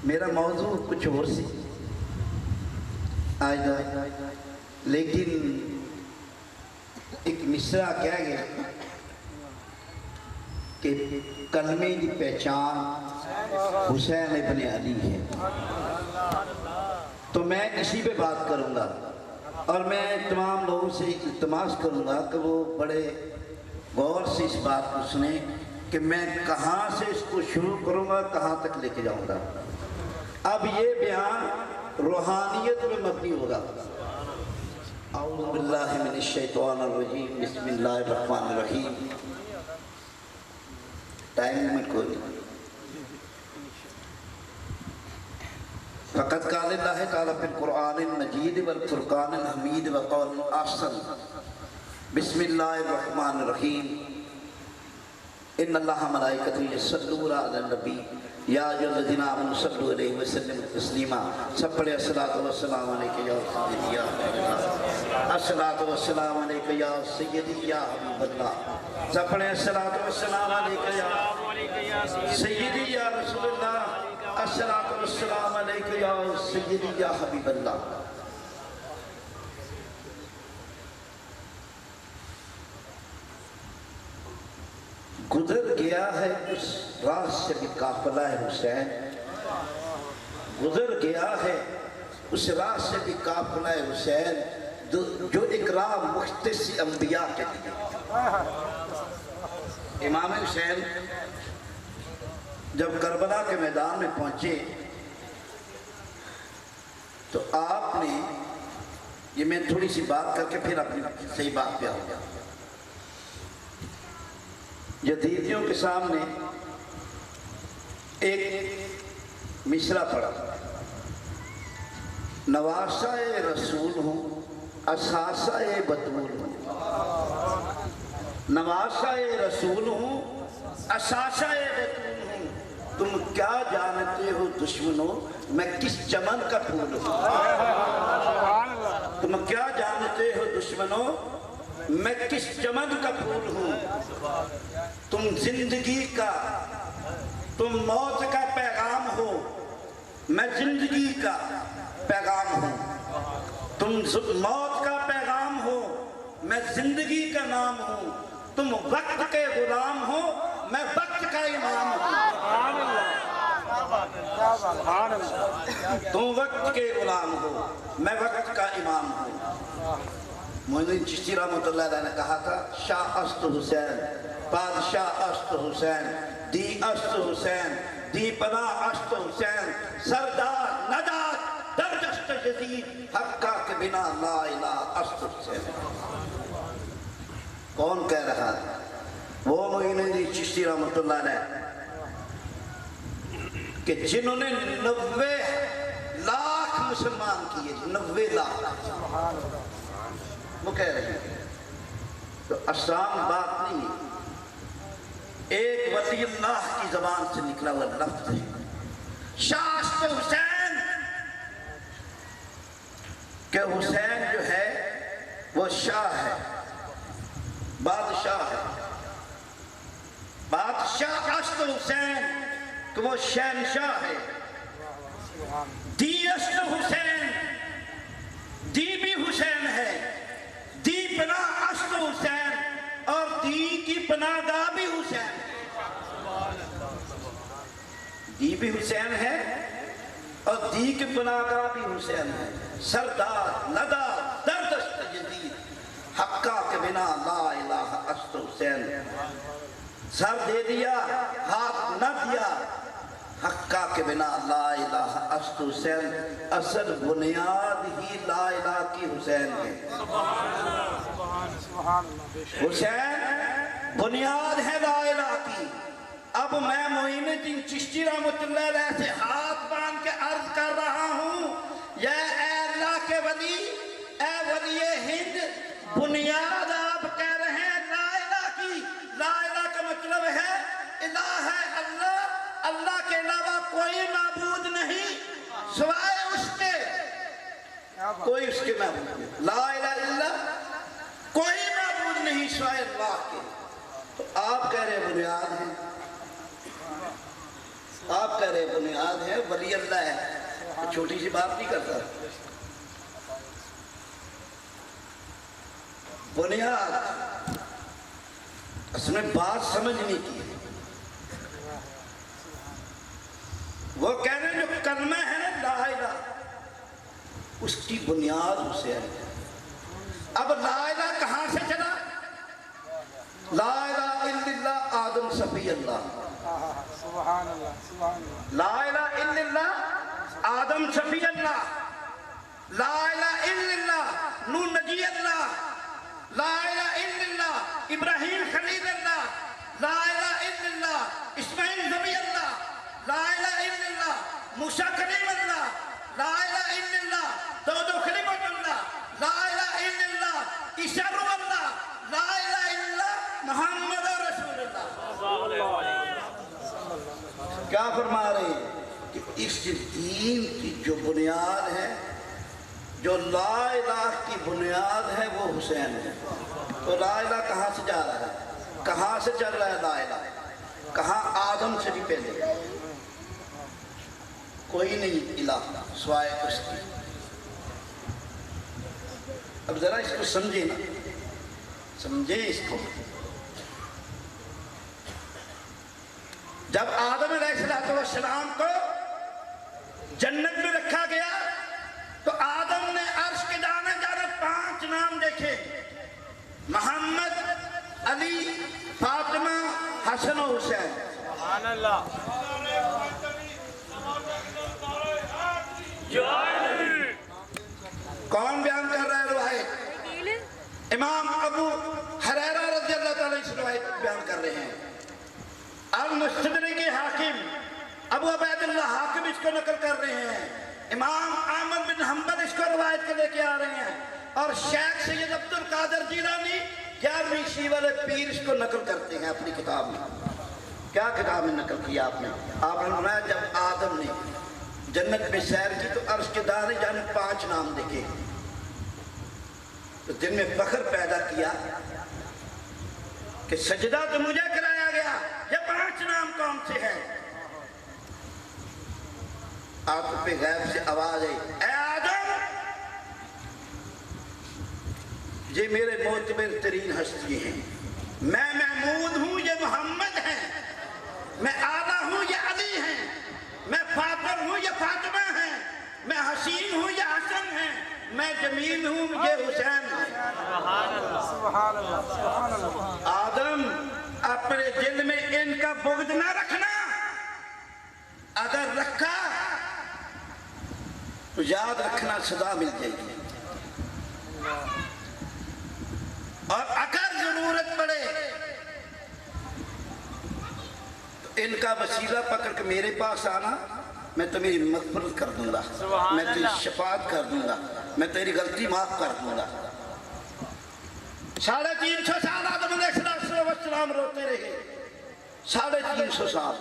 میرا موضوع کچھ اور سی آج دا لیکن ایک مصرع کہہ گیا کہ کلمے کی پہچان حسین ابن علی ہے، تو میں اسی پہ بات کروں گا اور میں تمام لوگوں سے التماس کروں گا کہ وہ بڑے غور سے اس بات کو سنیں کہ میں کہاں سے اس کو شروع کروں گا، کہاں تک لے کے جاؤں گا۔ اب یہ بیان روحانیت میں مبنی ہوگا۔ اعوذ باللہ من الشیطان الرجیم، بسم اللہ الرحمن الرحیم۔ ٹائم میں کوئی نہیں۔ فقط قال اللہ تعالیٰ فی القرآن المجید والفرقان الحمید وقول احسن، بسم اللہ الرحمن الرحیم۔ ان اللہ ملائکتہ یصلون علی النبی یا ایھا الذین آمنوا صلوا علیہ وسلم تسلیما۔ سب پڑھے الصلاۃ والسلام علیک یا سیدی یا حبیب اللہ، الصلاۃ والسلام علیک یا سیدی یا حبیب اللہ۔ سب پڑھے الصلاۃ والسلام علیک یا سیدی یا رسول اللہ، الصلاۃ والسلام علیک یا سیدی یا حبیب اللہ۔ گزر گیا ہے اس راہ سے بھی قافلہ حسین، گزر گیا ہے اس راہ سے بھی قافلہ حسین، جو ایک راہ مختص انبیاء کے لیے۔ امام حسین جب کربلا کے میدان میں پہنچے تو آپ نے، یہ میں تھوڑی سی بات کر کے پھر اپنی صحیح بات پہ آؤں گا، یزیدیوں کے سامنے ایک مصرع پڑھا، نواسہ رسول ہوں اساسہ بطول ہوں، نواسہ رسول ہوں اساسہ بطول ہوں، تم کیا جانتے ہو دشمنوں میں کس چمن کا پھول ہوں، تم کیا جانتے ہو دشمنوں میں کس چمن کا پھول ہوں، تم زندگی کا، تم موت کا پیغام ہو، میں زندگی کا پیغام ہوں، تم موت کا پیغام ہو، میں زندگی کا نام ہوں، تم وقت کے غلام ہو، میں وقت کا امام ہوں، تم وقت کے غلام ہو، میں وقت کا امام ہوں۔ معین الدین چشتی رحمۃ اللہ علیہ نے کہا تھا، شاہ است حسین، بادشاہ است حسین، دی است حسین، دی پناہ است حسین، سردار نجات در دست یزید، حقہ کے بنا لا الہ است حسین۔ کون کہہ رہا ہے؟ وہ معین الدین چشتی رحمۃ اللہ علیہ کہ جنہوں نے 90 لاکھ مسلمان کیے، 90 لاکھ، وہ کہہ رہے ہیں تو آسان بات نہیں ہے، ایک ولی اللہ کی زبان سے نکلا ہوا لفظ ہے، شاہ است حسین، کہ حسین جو ہے وہ شاہ ہے، بادشاہ ہے، بادشاہ است حسین کہ وہ شہنشاہ ہے، دی است حسین، دی بھی حسین ہے، دی پناہ است حسین اور دی کی پناہ گاہ بھی حسین ہے، دی بھی حسین ہے اور دی کی پناہ گاہ بھی حسین ہے، سردار ندا در دست یزید، حقہ کے بنا لا الہ است حسین، سر دے دیا ہاتھ نہ دیا، حقہ کے بنا لا الہ است حسین، اصل بنیاد ہی لا الہ کی حسین ہے، حسین بنیاد ہے لا الہ کی۔ اب میں معین الدین چشتی رحمۃ اللہ علیہ سے ہاتھ باندھ کے عرض کر رہا ہوں، یا اے اللہ کے ولی، اے ولی ہند، بنیاد آپ کہہ رہے ہیں لا الہ کی، لا الہ کا مطلب ہے الہ ہے اللہ، اللہ کے علاوہ کوئی معبود نہیں سوائے اس کے، کوئی اس کے معبود نہیں، لا الہ الا کوئی معبود نہیں سوائے اللہ کے، تو آپ کہہ رہے بنیاد ہیں، آپ کہہ رہے بنیاد ہے، ولی اللہ ہے، تو چھوٹی سی بات نہیں کرتا۔ بنیاد اس میں بات سمجھنے کی ہے۔ وہ کہہ رہے ہیں جو کلمہ ہے نا لا الہ، اس کی بنیاد اسے ہے۔ اب لا الہ کہاں سے چلا؟ لا الہ الا اللہ آدم صفی اللہ، سبحان اللہ سبحان اللہ، لا الہ الا اللہ آدم صفی اللہ، لا الہ الا اللہ نوح نجی اللہ، لا الہ الا اللہ ابراہیم خلیل اللہ، لا الہ الا اللہ اسماعیل نبی اللہ، لا الہ الا اللہ موسیٰ کلیم اللہ، لا الہ الا اللہ داؤد کلمۃ اللہ، لا الہ الا اللہ عیسیٰ روح اللہ، لا الہ الا اللہ محمد رسول اللہ۔ کیا فرما رہے ہیں کہ اس دین کی جو بنیاد ہے، جو لا الہ کی بنیاد ہے وہ حسین ہے۔ تو لا الہ کہاں سے جا رہا ہے؟ کہاں سے چل رہا ہے لا الہ؟ کہاں؟ آدم سے بھی پہلے کوئی نہیں الہ سوائے اس کی۔ اب ذرا اس کو سمجھے نا، سمجھے اس کو۔ جب آدم علیہ السلام کو جنت میں رکھا گیا تو آدم نے عرش کے جانے جانے 5 نام دیکھے، محمد، علی، فاطمہ، حسن و حسین۔ سبحان اللہ، کون بیان کر رہا ہے روایت؟ امام ابو ہریرہ رضی اللہ تعالیٰ اس روایت بیان کر رہے ہیں۔ المستدرک حاکم ابو عبید اللہ حاکم اس کو نقل کر رہے ہیں، امام احمد بن حنبل اس کو روایت کے لے کے آ رہے ہیں، اور شیخ سید عبد القادر جیلانی 11ویں شیعہ والے پیر اس کو نقل کرتے ہیں اپنی کتاب میں۔ کیا کتاب میں نقل کیا آپ نے؟ آپ نے فرمایا جب آدم نے جنت میں سیر کی تو عرش کے دانے جانے 5 نام دیکھے، تو دل میں فخر پیدا کیا کہ سجدہ تو مجھے کرایا گیا، یہ 5 نام کون سے ہیں؟ آپ پہ غیب سے آواز آئی، اے آدم، یہ میرے معتبر ترین ہستی ہیں، میں محمود ہوں یہ محمد ہیں، میں اعلیٰ ہوں یہ علی ہیں، میں فاطر ہوں یہ فاطمہ ہیں، میں حسین ہوں یہ حسن ہیں، میں جمیل ہوں یہ حسین ہیں۔ سبحان اللہ سبحان اللہ سبحان اللہ۔ آدم اپنے دل میں ان کا بغض نہ رکھنا، اگر رکھا تو یاد رکھنا سزا مل جائے گی، اور اگر ضرورت پڑے تو ان کا وسیلہ پکڑ کے میرے پاس آنا، میں تمہیں مغفرت کر دوں گا، میں تیری شفاعت کر دوں گا، میں تیری غلطی معاف کر دوں گا۔ 350 سال آدم علیہ السلام روتے رہے، 350 سال۔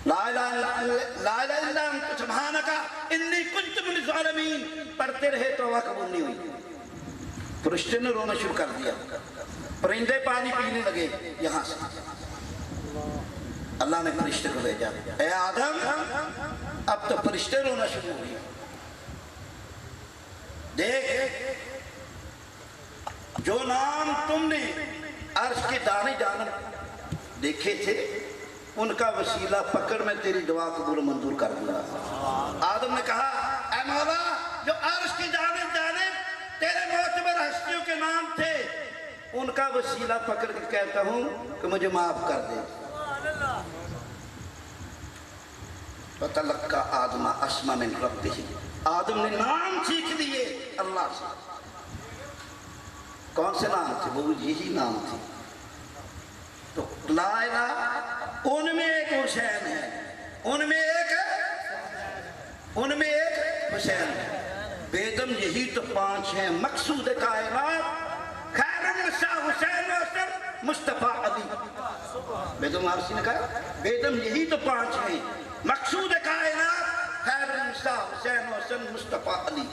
لا الہ الا انت سبحانک انی کنت من الظالمین پڑھتے رہے، توبہ قبول نہیں ہوئی۔ فرشتے نے رونا شروع کر دیا، پرندے پانی پینے لگے یہاں سے۔ اللہ نے فرشتے کو بھیجا، اے آدم اب تو فرشتے رونا شروع ہوئے، دیکھ جو نام تم نے عرش کے دانے جانب دیکھے تھے ان کا وسیلہ پکڑ میں تیری دعا قبول منظور کر دوں گا۔ آدم نے کہا، اے مولا جو عرش کی جانب تیرے معتبر ہستیوں کے نام تھے ان کا وسیلہ پکڑ کے کہتا ہوں کہ مجھے معاف کر دے۔ فَتَلَقَّى آدَمَ أَسْمَاءَ مِن رَبِّهِ، آدم نے نام سیکھ لیے اللہ سے۔ کون سے نام تھے؟ وہ یہی نام تھے۔ تو لا الہ ان میں ایک حسین ہے، ان میں ایک حسین ہے۔ بیدم یہی تو 5 ہیں، مقصود کائنات خیر النساء حسین وحسن مصطفیٰ علی۔ بیدم عارسی نے کہا بیدم یہی تو 5 ہیں، مقصود کائنات خیر النساء حسین وحسن مصطفیٰ علی۔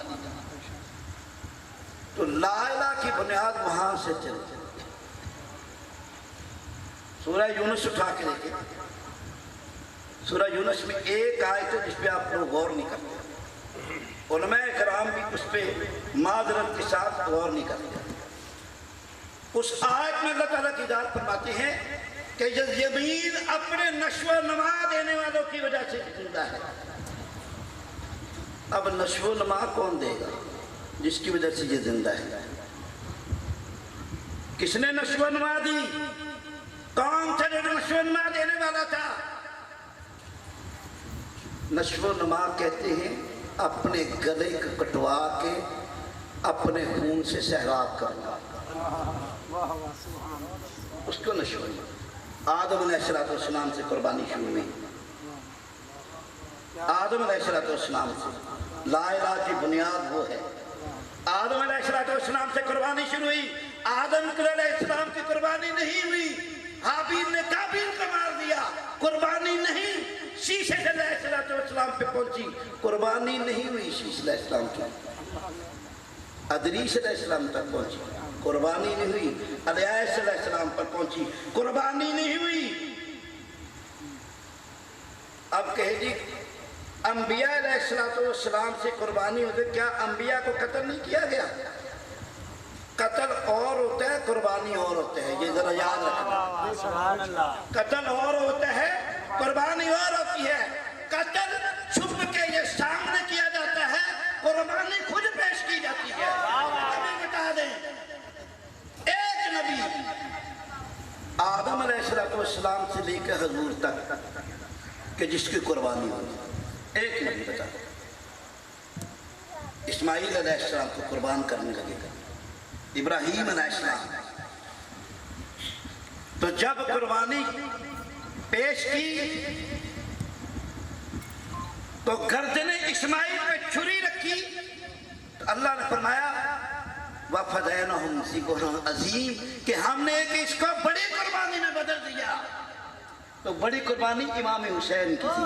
تو لا الہ کی بنیاد وہاں سے چلتی۔ سورہ یونس اٹھا کے دیکھیں، سورہ یونس میں ایک آیت ہے جس پہ آپ لوگ غور نہیں کرتے، علماء کرام بھی اس پہ معذرت کے ساتھ غور نہیں کرتے۔ اس آیت میں اللہ تعالیٰ کی ذات فرماتے ہیں کہ یہ زمین اپنے نشو و نما دینے والوں کی وجہ سے زندہ ہے۔ اب نشو و نما کون دے گا جس کی وجہ سے یہ زندہ ہے؟ کس نے نشو و نما دی؟ کون تھا جو نشو و نما دینے والا تھا؟ نشو و نما کہتے ہیں اپنے گلے کو کٹوا کے اپنے خون سے سیراب کرنا، اس کو نشو و نما۔ آدم علیہ السلام سے قربانی شروع ہوئی، آدم علیہ السلام سے لا الہ کی بنیاد وہ ہے۔ آدم علیہ السلام سے قربانی شروع ہوئی، آدم علیہ السلام کی قربانی نہیں ہوئی، حابیل نے قابیل کو مار دیا، قربانی نہیں۔ شیش علیہ السلام پہ پہنچی، قربانی نہیں ہوئی شیش علیہ السلام کی۔ ادریس علیہ السلام تک پہنچی، قربانی نہیں ہوئی۔ الیاس علیہ السلام پر پہنچی، قربانی نہیں ہوئی۔ اب کہے جی انبیاء علیہ السلام سے قربانی ہوتے، کیا انبیاء کو قتل نہیں کیا گیا؟ قتل اور ہوتا ہے، قربانی اور ہوتا ہے، یہ ذرا یاد رکھنا۔ قتل اور ہوتا ہے، قربانی اور ہوتی ہے۔ قتل چھپ کے یہ سامنے کیا جاتا ہے، قربانی خود پیش کی جاتی ہے۔ ہمیں بتا دیں ایک نبی آدم علیہ السلام سے لے کے حضور تک کہ جس کی قربانی ہوئی، ایک نبی بتا دیں۔ اسماعیل علیہ السلام کو قربان کرنے لگے گا، ابراہیم علیہ السلام، تو جب قربانی پیش کی تو گردن اسماعیل پہ چھری رکھی، تو اللہ نے فرمایا وَفَدَيْنَهُمْ بِذِبْحٍ عَظِيمٍ کہ ہم نے ایک اس کو بڑی قربانی میں بدل دیا۔ تو بڑی قربانی امام حسین کی تھی،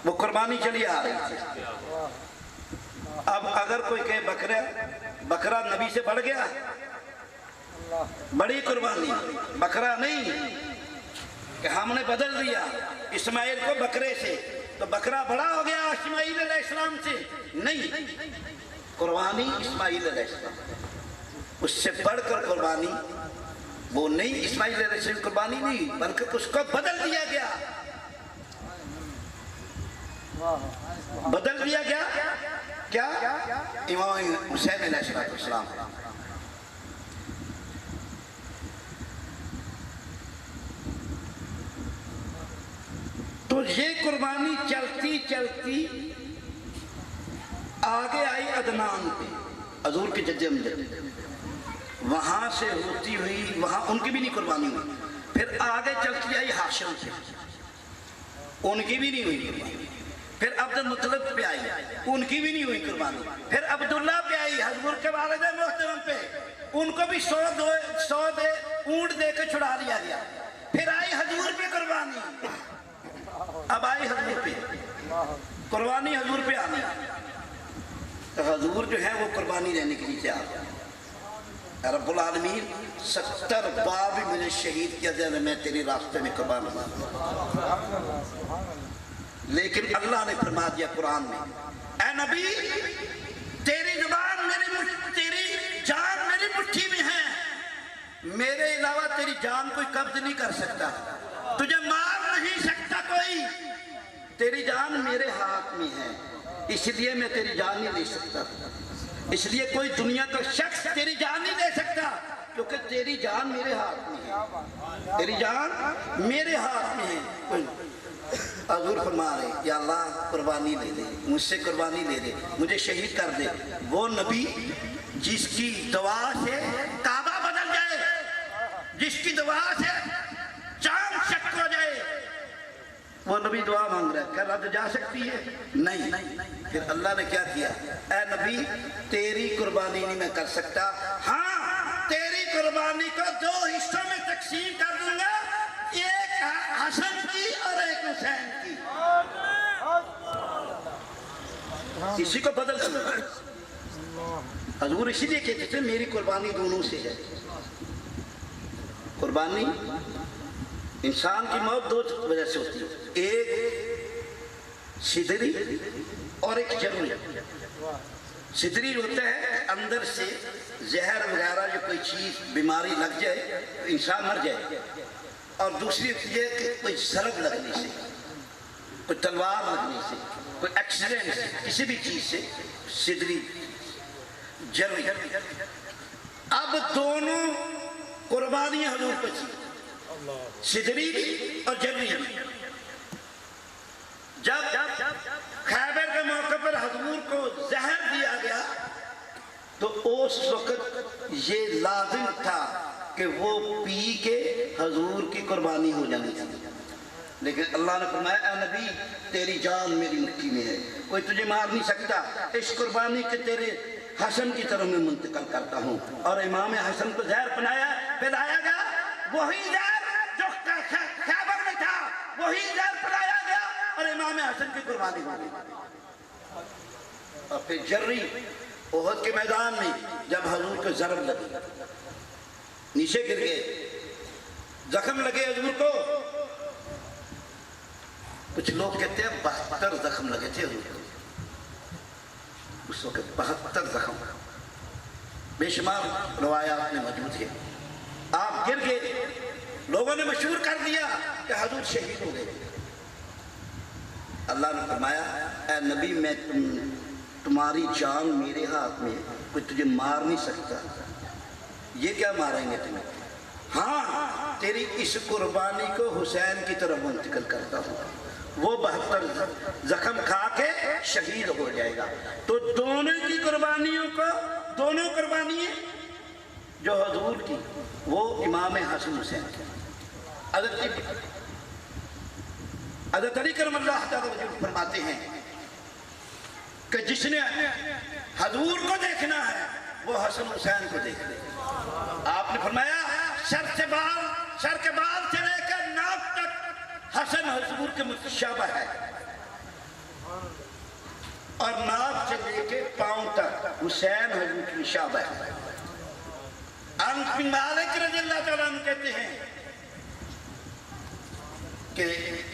وہ قربانی چلی آ رہی تھی۔ اب اگر کوئی کہے بکرا نبی سے بڑھ گیا، بڑی قربانی بکرا نہیں کہ ہم نے بدل دیا اسماعیل کو بکرے سے، تو بکرا بڑا ہو گیا اسماعیل علیہ السلام سے، نہیں، قربانی اسماعیل علیہ السلام، اس سے بڑھ کر قربانی وہ نہیں، اسماعیل علیہ السلام قربانی نہیں بلکہ اس کو بدل دیا گیا، بدل دیا گیا کیا؟ امام حسین علیہ السلام۔ تو یہ قربانی چلتی چلتی آگے آئی عدنان پہ، حضور کے جد امجد، وہاں سے ہوتی ہوئی وہاں ان کی بھی نہیں قربانی ہوئی، پھر آگے چلتی آئی ہاشم سے، ان کی بھی نہیں ہوئی قربانی، پھر عبد المطلب پہ آئی، ان کی بھی نہیں ہوئی قربانی، پھر عبداللہ پہ آئی حضور کے والد محترم پہ، ان کو بھی 100 اونٹ دے کے چھڑا دیا گیا، پھر آئی حضور پہ قربانی، اب آئی حضور پہ قربانی، حضور پہ آنی، تو حضور جو ہے وہ قربانی لینے کے لیے تیار۔ رب العالمین 70 بار بھی مجھے شہید کیا جائے میں تیرے راستے میں قربان ہوں، لیکن اللہ نے فرما دیا قرآن میں، اے نبی تیری زبان تیری جان میری مٹھی میں ہے، میرے علاوہ تیری جان کوئی قبض نہیں کر سکتا، تجھے مار نہیں سکتا کوئی، تیری جان میرے ہاتھ میں ہے، اس لیے میں تیری جان نہیں لے سکتا، اس لیے کوئی دنیا کا شخص تیری جان نہیں دے سکتا، کیونکہ تیری جان میرے ہاتھ میں ہے، تیری جان میرے ہاتھ میں ہے۔ حضور فرما رہے یا اللہ قربانی لے دے، مجھ سے قربانی لے دے، مجھے شہید کر دے، وہ نبی جس کی دعا سے کعبہ بدل جائے، جس کی دعا سے چاند شک ہو جائے، وہ نبی دعا مانگ رہا ہے، کیا رد جا سکتی ہے؟ نہیں۔ پھر اللہ نے کیا کیا، اے نبی تیری قربانی نہیں میں کر سکتا، ہاں تیری قربانی کو 2 حصوں میں تقسیم کر دوں گا، ایک حسن کی اور ایک حسین کی، کسی کو بدل دوں۔ حضور اسی لیے کہتے تھے میری قربانی دونوں سے ہے، قربانی انسان کی موت دو وجہ سے ہوتی ہے، ایک سدری اور ایک جرمی۔ سدری ہوتا ہے اندر سے زہر وغیرہ جو کوئی چیز بیماری لگ جائے تو انسان مر جائے، اور دوسری ہوتی ہے کہ کوئی ضرب لگنے سے، کوئی تلوار لگنے سے، کوئی ایکسیڈنٹ سے، کسی بھی چیز سے سدری جرمی۔ اب دونوں قربانیاں حضور پر تھی، سدری بھی اور جرمی بھی۔ جب خیبر کے موقع پر حضور کو زہر دیا گیا تو اس وقت یہ لازم تھا کہ وہ پی کے حضور کی قربانی ہو جانی تھی، لیکن اللہ نے فرمایا اے نبی تیری جان میری مٹھی میں ہے، کوئی تجھے مار نہیں سکتا، اس قربانی کے تیرے حسن کی طرف میں منتقل کرتا ہوں۔ اور امام حسن کو زہر پلایا گیا، وہی زہر جو خیبر میں تھا وہی زہر پلایا گیا اور امام حسن کی قربانی ہو گئی۔ اور پھر جرری احد کے میدان میں جب حضور کو ضرب لگی، نیچے گر گئے، زخم لگے حضور کو، کچھ لوگ کہتے ہیں 72 زخم لگے تھے حضور کو اس وقت، 72 زخم، بے شمار روایات میں موجود ہے۔ آپ گر گئے، لوگوں نے مشہور کر دیا کہ حضور شہید ہو گئے۔ اللہ نے فرمایا اے نبی میں تمہاری جان میرے ہاتھ میں، کوئی تجھے مار نہیں سکتا، یہ کیا ماریں گے تمہیں؟ ہاں تیری اس قربانی کو حسین کی طرف منتقل کرتا ہوں، وہ 72 زخم کھا کے شہید ہو جائے گا۔ تو دونوں کی قربانیوں کو، دونوں قربانیاں جو حضور کی وہ امام حسن حسین کی۔ حضرت علی کرم اللہ تعالیٰ وجہ فرماتے ہیں کہ جس نے حضور کو دیکھنا ہے وہ حسن حسین کو دیکھ لے۔ آپ نے فرمایا سر کے بال سے لے کر ناک تک حسن حضور کے مشابہ ہے، اور ناک سے لے کے پاؤں تک حسین حضور کی مشابہ ہے۔ انس بن مالک رضی اللہ تعالیٰ عنہ کہتے ہیں کہ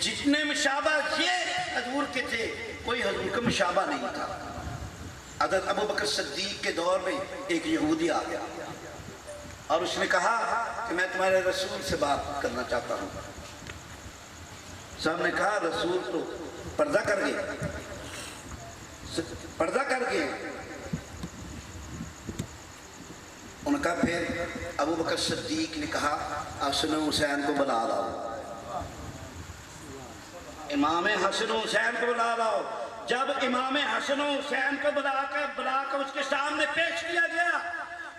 جتنے مشابہ یہ حضور کے تھے کوئی حضور کا مشابہ نہیں تھا۔ حضرت ابو بکر صدیق کے دور میں ایک یہودی آ گیا اور اس نے کہا کہ میں تمہارے رسول سے بات کرنا چاہتا ہوں۔ صاحب نے کہا رسول تو پردہ کر گئے۔ ان کا پھر ابو بکر صدیق نے کہا حسن حسین کو بلا لاؤ، امام حسن حسین کو بلا لاؤ۔ جب امام حسن حسین کو بلا کر اس کے سامنے پیش کیا گیا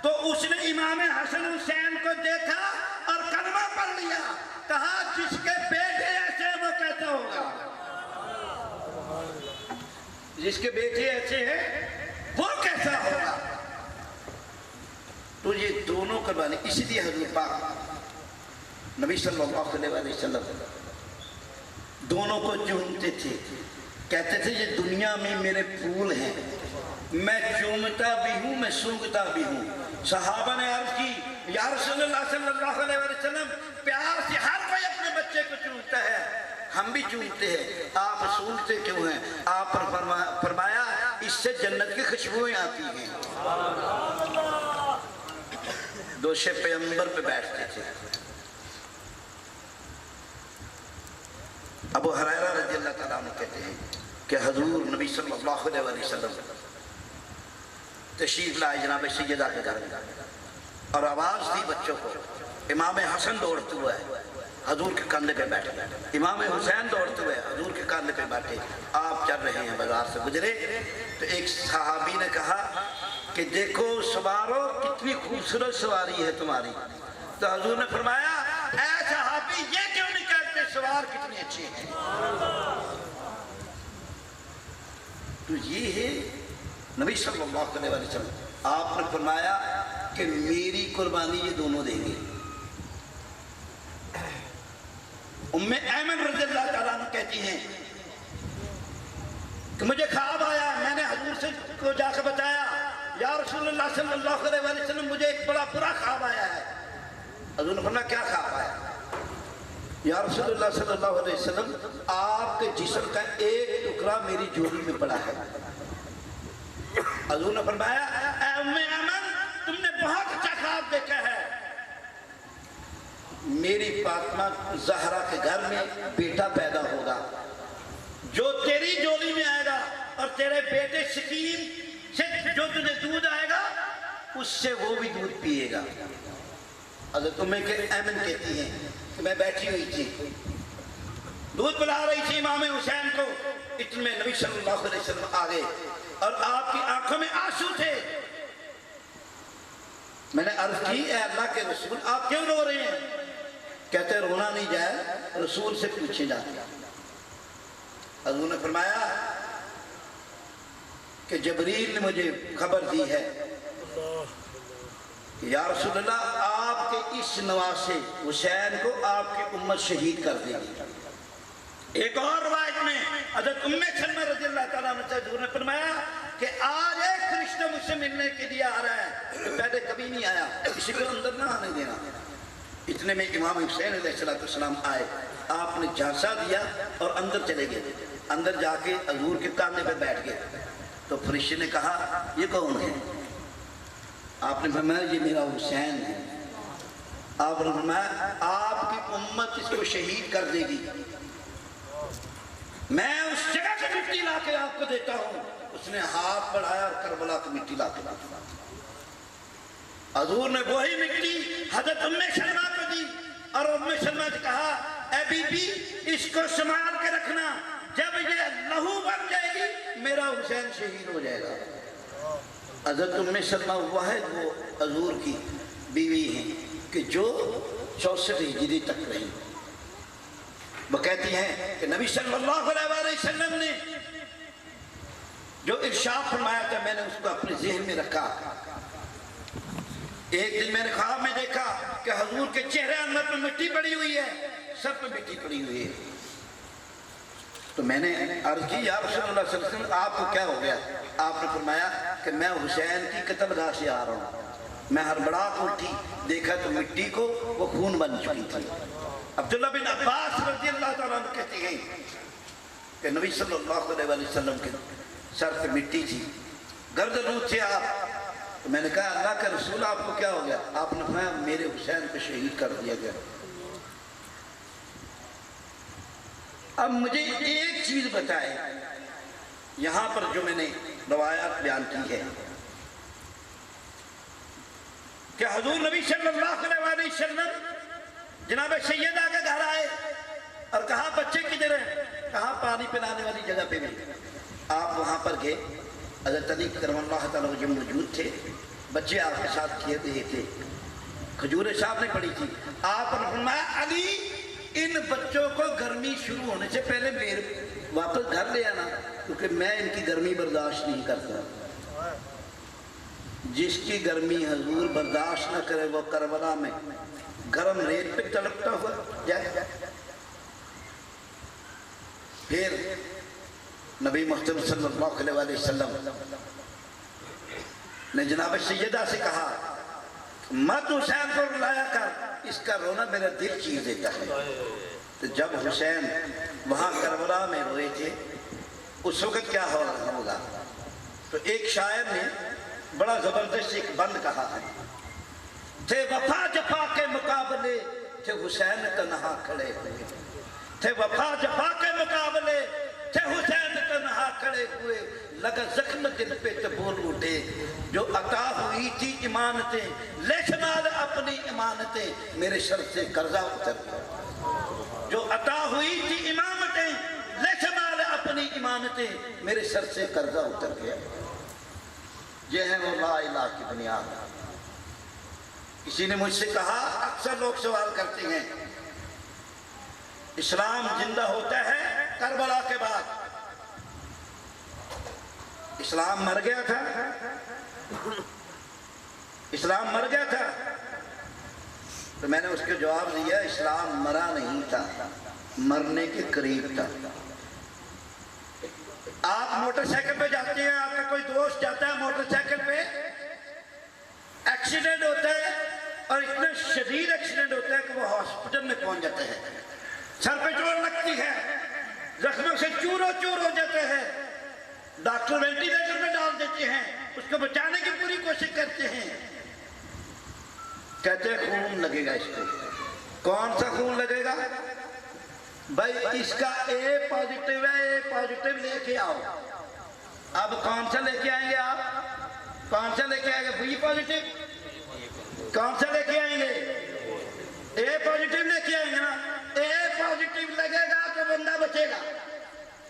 تو اس نے امام حسن حسین کو دیکھا اور کلمہ پڑھ لیا، کہا جس کے بیٹے ایسے وہ کیسا ہوگا، جس کے بیٹے ایسے ہیں وہ کیسا ہوگا۔ تو یہ دونوں قربانی، اسی لیے حضور پاک نبی صلی اللہ علیہ وسلم دونوں کو چومتے تھے، کہتے تھے یہ دنیا میں میرے پھول ہیں، میں چومتا بھی ہوں میں سونگتا بھی ہوں۔ صحابہ نے عرض کی یا رسول اللہ صلی اللہ علیہ وسلم پیار سے ہر کوئی اپنے بچے کو چومتا ہے، ہم بھی چومتے ہیں، آپ سونگتے کیوں ہیں؟ آپ پر فرمایا اس سے جنت کی خوشبوئیں آتی ہیں۔ دوشے پیغمبر پہ بیٹھتے تھے۔ ابو ہریرہ رضی اللہ تعالیٰ عنہ کہتے ہیں کہ حضور نبی صلی اللہ علیہ وسلم تشریف لائے جناب سیدہ کے گھر میں، اور آواز دی بچوں کو، امام حسن دوڑتے ہوئے حضور کے کاندھے پہ بیٹھے، امام حسین دوڑتے ہوئے حضور کے کاندھے پہ بیٹھے، آپ چل رہے ہیں بازار سے گزرے تو ایک صحابی نے کہا کہ دیکھو سوارو کتنی خوبصورت سواری ہے تمہاری۔ تو حضور نے فرمایا اے صحابی یہ کیوں نہیں کہتے سوار کتنی اچھی ہیں۔ تو یہ ہے نبی صلی اللہ علیہ وسلم، آپ نے فرمایا کہ میری قربانی یہ دونوں دیں گے۔ ام ایمن رضی اللہ تعالیٰ عنہ کہتی ہیں کہ مجھے خواب آیا، میں نے حضور سے کو جا کے بتایا یا رسول اللہ صلی اللہ علیہ وسلم مجھے ایک بڑا برا خواب آیا ہے۔ حضور نے فرمایا کیا خواب آیا؟ یا رسول اللہ صلی اللہ علیہ وسلم آپ کے جسم کا ایک ٹکڑا میری جھولی میں پڑا ہے۔ حضور نے فرمایا اے ام ایمن تم نے بہت اچھا خواب دیکھا ہے، میری فاطمہ زہرا کے گھر میں بیٹا پیدا ہوگا جو تیری جھولی میں آئے گا، اور تیرے بیٹے سکیم سے جو تجھے دودھ آئے گا اس سے وہ بھی دودھ پیے گا۔ حضرت ام ایمن کہتی ہیں کہ میں بیٹھی ہوئی تھی، دودھ پلا رہی تھی امام حسین کو، اتنے میں نبی صلی اللہ علیہ وسلم آ گئے اور آپ کی آنکھوں میں آنسو تھے۔ میں نے عرض کی اے اللہ کے رسول آپ کیوں رو رہے ہیں؟ کہتے رونا نہیں جائے، رسول سے پوچھے جاتے۔ حضور نے فرمایا کہ جبریل نے مجھے خبر دی ہے کہ یا رسول اللہ آپ کے اس نواسے حسین کو آپ کی امت شہید کر دے گی۔ ایک اور روایت میں حضرت ام سلمہ رضی اللہ تعالیٰ عنہ سے حضور نے فرمایا کہ آج ایک فرشتہ مجھ سے ملنے کے لیے آ رہا ہے، پہلے کبھی نہیں آیا، کسی کو اندر نہ آنے دینا۔ اتنے میں امام حسین علیہ السلام آئے، آپ نے جھانسا دیا اور اندر چلے گئے، اندر جا کے حضور کے کاندھے پہ بیٹھ گئے۔ تو فرشتے نے کہا یہ کون ہے؟ آپ نے فرمایا یہ میرا حسین ہے۔ آپ نے فرمایا آپ کی امت اس کو شہید کر دے گی، میں اس جگہ کی مٹی لا کے آپ کو دیتا ہوں۔ اس نے ہاتھ بڑھایا اور کربلا کی مٹی لا کے دیتا۔ حضور نے وہی مٹی حضرت ام سلمہ کو دی اور ام سلمہ سے کہا اے بی بی اس کو سنبھال کے رکھنا، جب یہ لہو بن جائے گی میرا حسین شہید ہو جائے گا۔ حضرت ام سلمہ واحد وہ حضور کی بیوی ہیں کہ جو 64 ہجری تک رہی۔ وہ کہتی ہیں کہ نبی صلی اللہ علیہ وسلم نے جو ارشاد فرمایا تھا میں نے اس کو اپنے ذہن میں رکھا۔ ایک دن میں نے خواب میں دیکھا کہ حضور کے چہرے انور پہ مٹی پڑی ہوئی ہے، سب پہ مٹی پڑی ہوئی ہے۔ تو میں نے عرض کی یا رسول اللہ صلی اللہ علیہ وسلم آپ کو کیا ہو گیا؟ آپ نے فرمایا کہ میں حسین کی قتل گاہ سے آ رہا ہوں۔ میں ہڑبڑا کے اٹھی، دیکھا تو مٹی کو وہ خون بن چکی تھی۔ عبداللہ بن عباس رضی اللہ تعالیٰ عنہ کہتے ہیں کہ نبی صلی اللہ علیہ وسلم کے سر پہ مٹی تھی، گردنوں تھے آپ۔ تو میں نے کہا اللہ کا رسول آپ کو کیا ہو گیا؟ آپ نے فرمایا میرے حسین کو شہید کر دیا گیا۔ اب مجھے ایک چیز بتائے، یہاں پر جو میں نے روایات بیان کی ہے کہ حضور نبی صلی اللہ علیہ وسلم جناب سیدہ کے گھر آئے اور کہا بچے کدھر ہیں؟ کہا پانی پلانے والی جگہ پہ بھی۔ آپ وہاں پر گئے، حضرت علی کرم اللہ تعالیٰ جو موجود تھے، بچے آپ کے ساتھ کھیل رہے تھے، کھجوریں صاحب نے پڑی تھی۔ آپ نے فرمایا علی ان بچوں کو گرمی شروع ہونے سے پہلے میرے واپس گھر لے آنا، کیونکہ میں ان کی گرمی برداشت نہیں کرتا۔ جس کی گرمی حضور برداشت نہ کرے وہ کربلا میں گرم ریت پہ تڑپتا ہوا جائے۔ پھر نبی محترم صلی اللہ علیہ وسلم نے جناب سیدہ سے کہا مت حسین کو رلایا کر، اس کا رونا میرا دل چیر دیتا ہے۔ تو جب حسین وہاں کربلا میں روئے تھے اس وقت کیا ہوگا؟ تو ایک شاعر نے بڑا زبردست ایک بند کہا ہے، تھے وفا جفا کے مقابلے تھے حسین تنہا کھڑے ہوئے، تھے وفا جفا کے مقابلے تھے حسین تنہا کھڑے ہوئے، لگا زخم دل پہ تو بول اٹھے، جو عطا ہوئی تھی امانتیں لے شمال اپنی امانتیں میرے سر سے قرضہ اتر گیا۔ جو عطا ہوئی تھی امامتیں لے شمال اپنی امانتیں میرے سر سے قرضہ اتر گیا۔ یہ ہے وہ لا الہ کی بنیاد۔ کسی نے مجھ سے کہا، اکثر لوگ سوال کرتے ہیں اسلام زندہ ہوتا ہے کربلا کے بعد، اسلام مر گیا تھا؟ اسلام مر گیا تھا؟ تو میں نے اس کے جواب دیا اسلام مرا نہیں تھا، مرنے کے قریب تھا۔ آپ موٹر سائیکل پہ جاتے ہیں، آپ کا کوئی دوست جاتا ہے موٹر سائیکل پہ، ایکسیڈنٹ ہوتا ہے اور اتنا شدید ایکسیڈنٹ ہوتا ہے کہ وہ ہاسپٹل میں پہنچ جاتا ہے، سر پہ چوٹ لگتی ہے، زخموں سے چور ہو جاتے ہیں، ڈاکٹر وینٹیلیٹر میں ڈال دیتے ہیں، اس کو بچانے کی پوری کوشش کرتے ہیں، کہتے ہیں خون لگے گا اس کو۔ کون سا خون لگے گا؟ بھائی اس کا اے پازیٹیو ہے، اے پازیٹیو لے کے آؤ۔ اب کون سا لے کے آئیں گے آپ؟ کون سا لے کے آئیں گے؟ B positive? کون سا لے کے آئیں گے؟ اے پازیٹیو لے کے آئیں گے نا۔ اے پازیٹیو لگے گا تو بندہ بچے گا،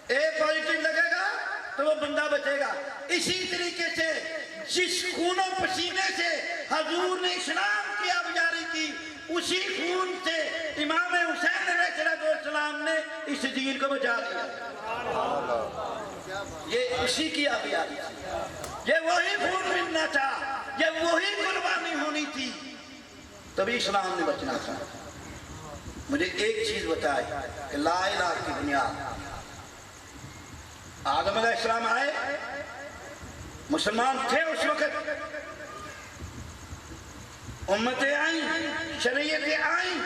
اے پازیٹیو لگے گا تو وہ بندہ بچے گا۔ اسی طریقے سے جس خون و پسینے سے حضور نے اسلام کی آبیاری کی، اسی خون سے امام حسین علیہ السلام نے اس دین کو بچا دیا۔ یہ اسی کی آبیاری تھی، یہ وہی خون ملنا تھا، یہ وہی قربانی ہونی تھی، تبھی اسلام نے بچنا تھا۔ مجھے ایک چیز بتائے کہ لا الہ کی بنیاد، آدم علیہ السلام آئے، مسلمان تھے اس وقت، امتیں آئیں، شریعتیں آئیں،